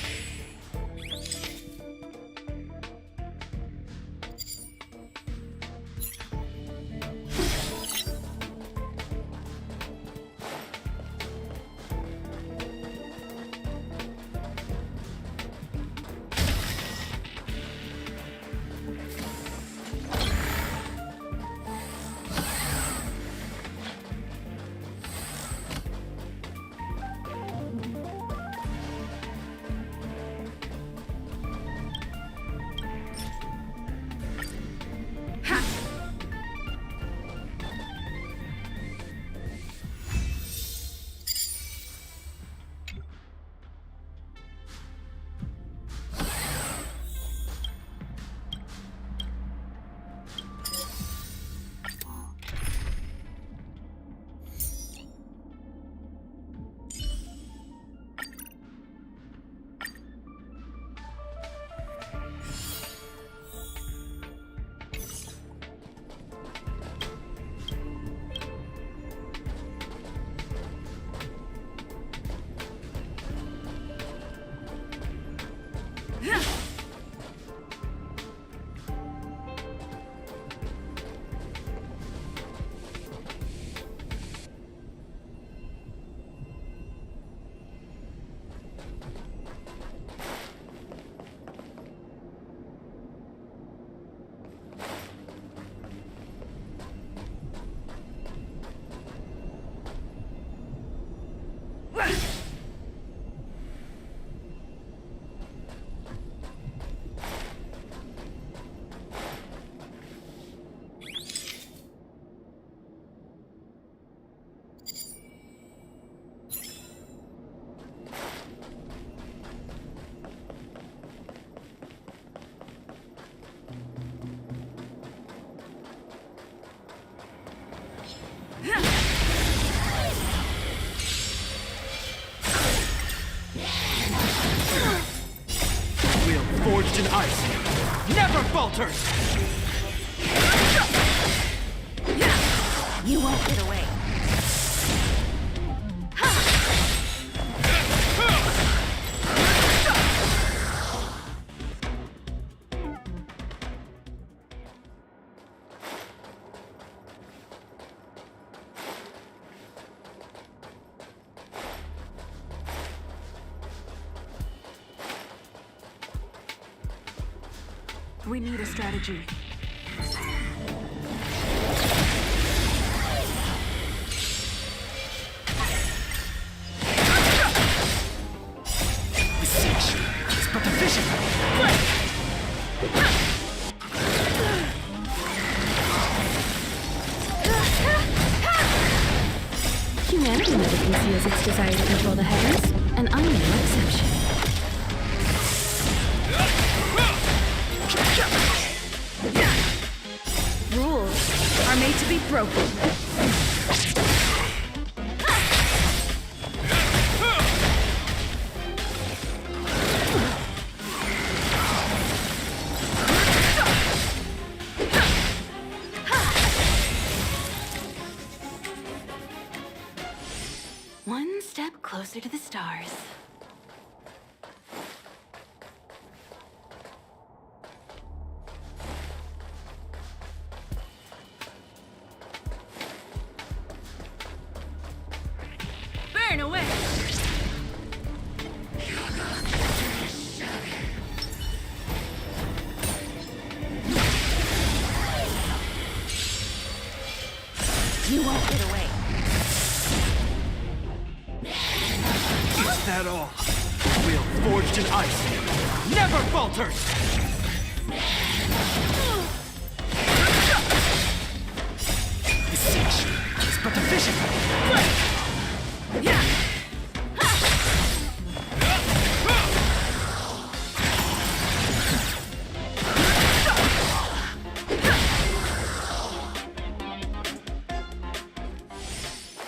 Forged in ice, never falters! You won't get away. We need a strategy. Beseech is but a vision. Humanity never conceals its desire to control the heavens, and I'm no exception. Rules are made to be broken. One step closer to the stars. Burn away! You won't get away. Is that all? Will forged in ice, never falters! Beseech is but a vision.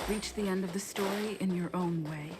Reach the end of the story in your own way.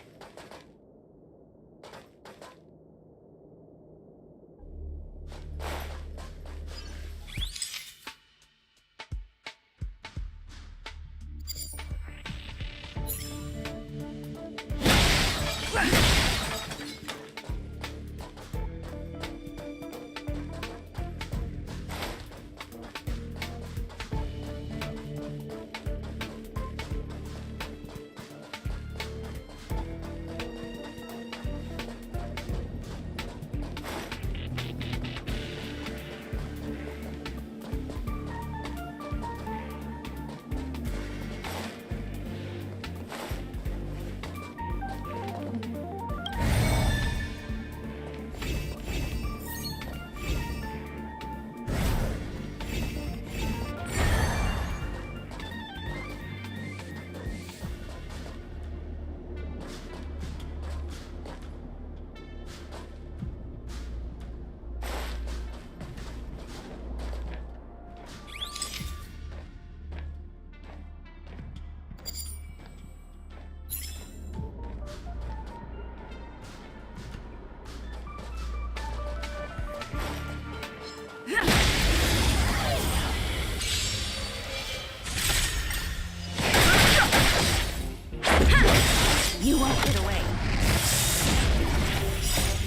You won't get away.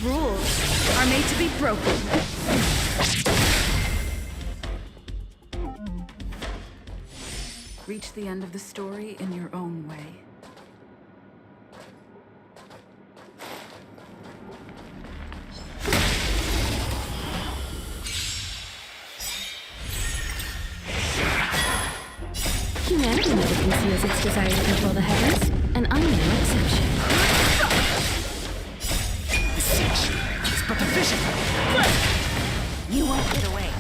Rules are made to be broken. Reach the end of the story in your own way. Humanity never conceals its desire to control the heavens, and I'm no exception. The siege is but a vision. You won't get away.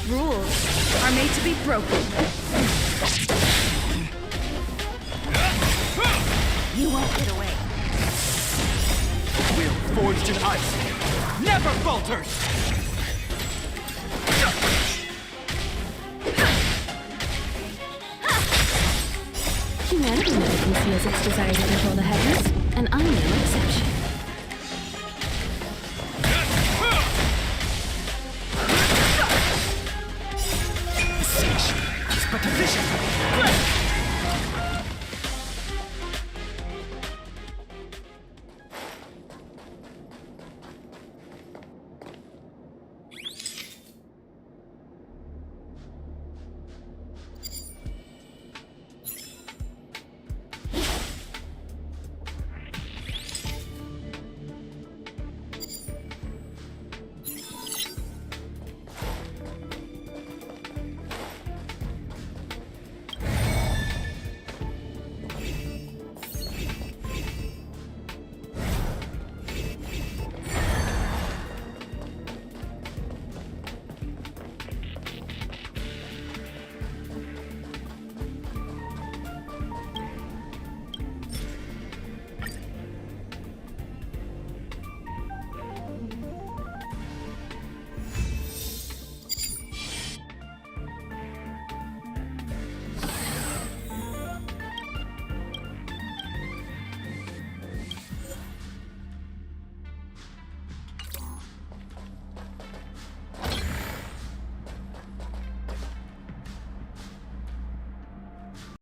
Rules are made to be broken. You won't get away. Will forged in ice never falters! Humanity never conceals its desire to control the heavens, and I'm no exception.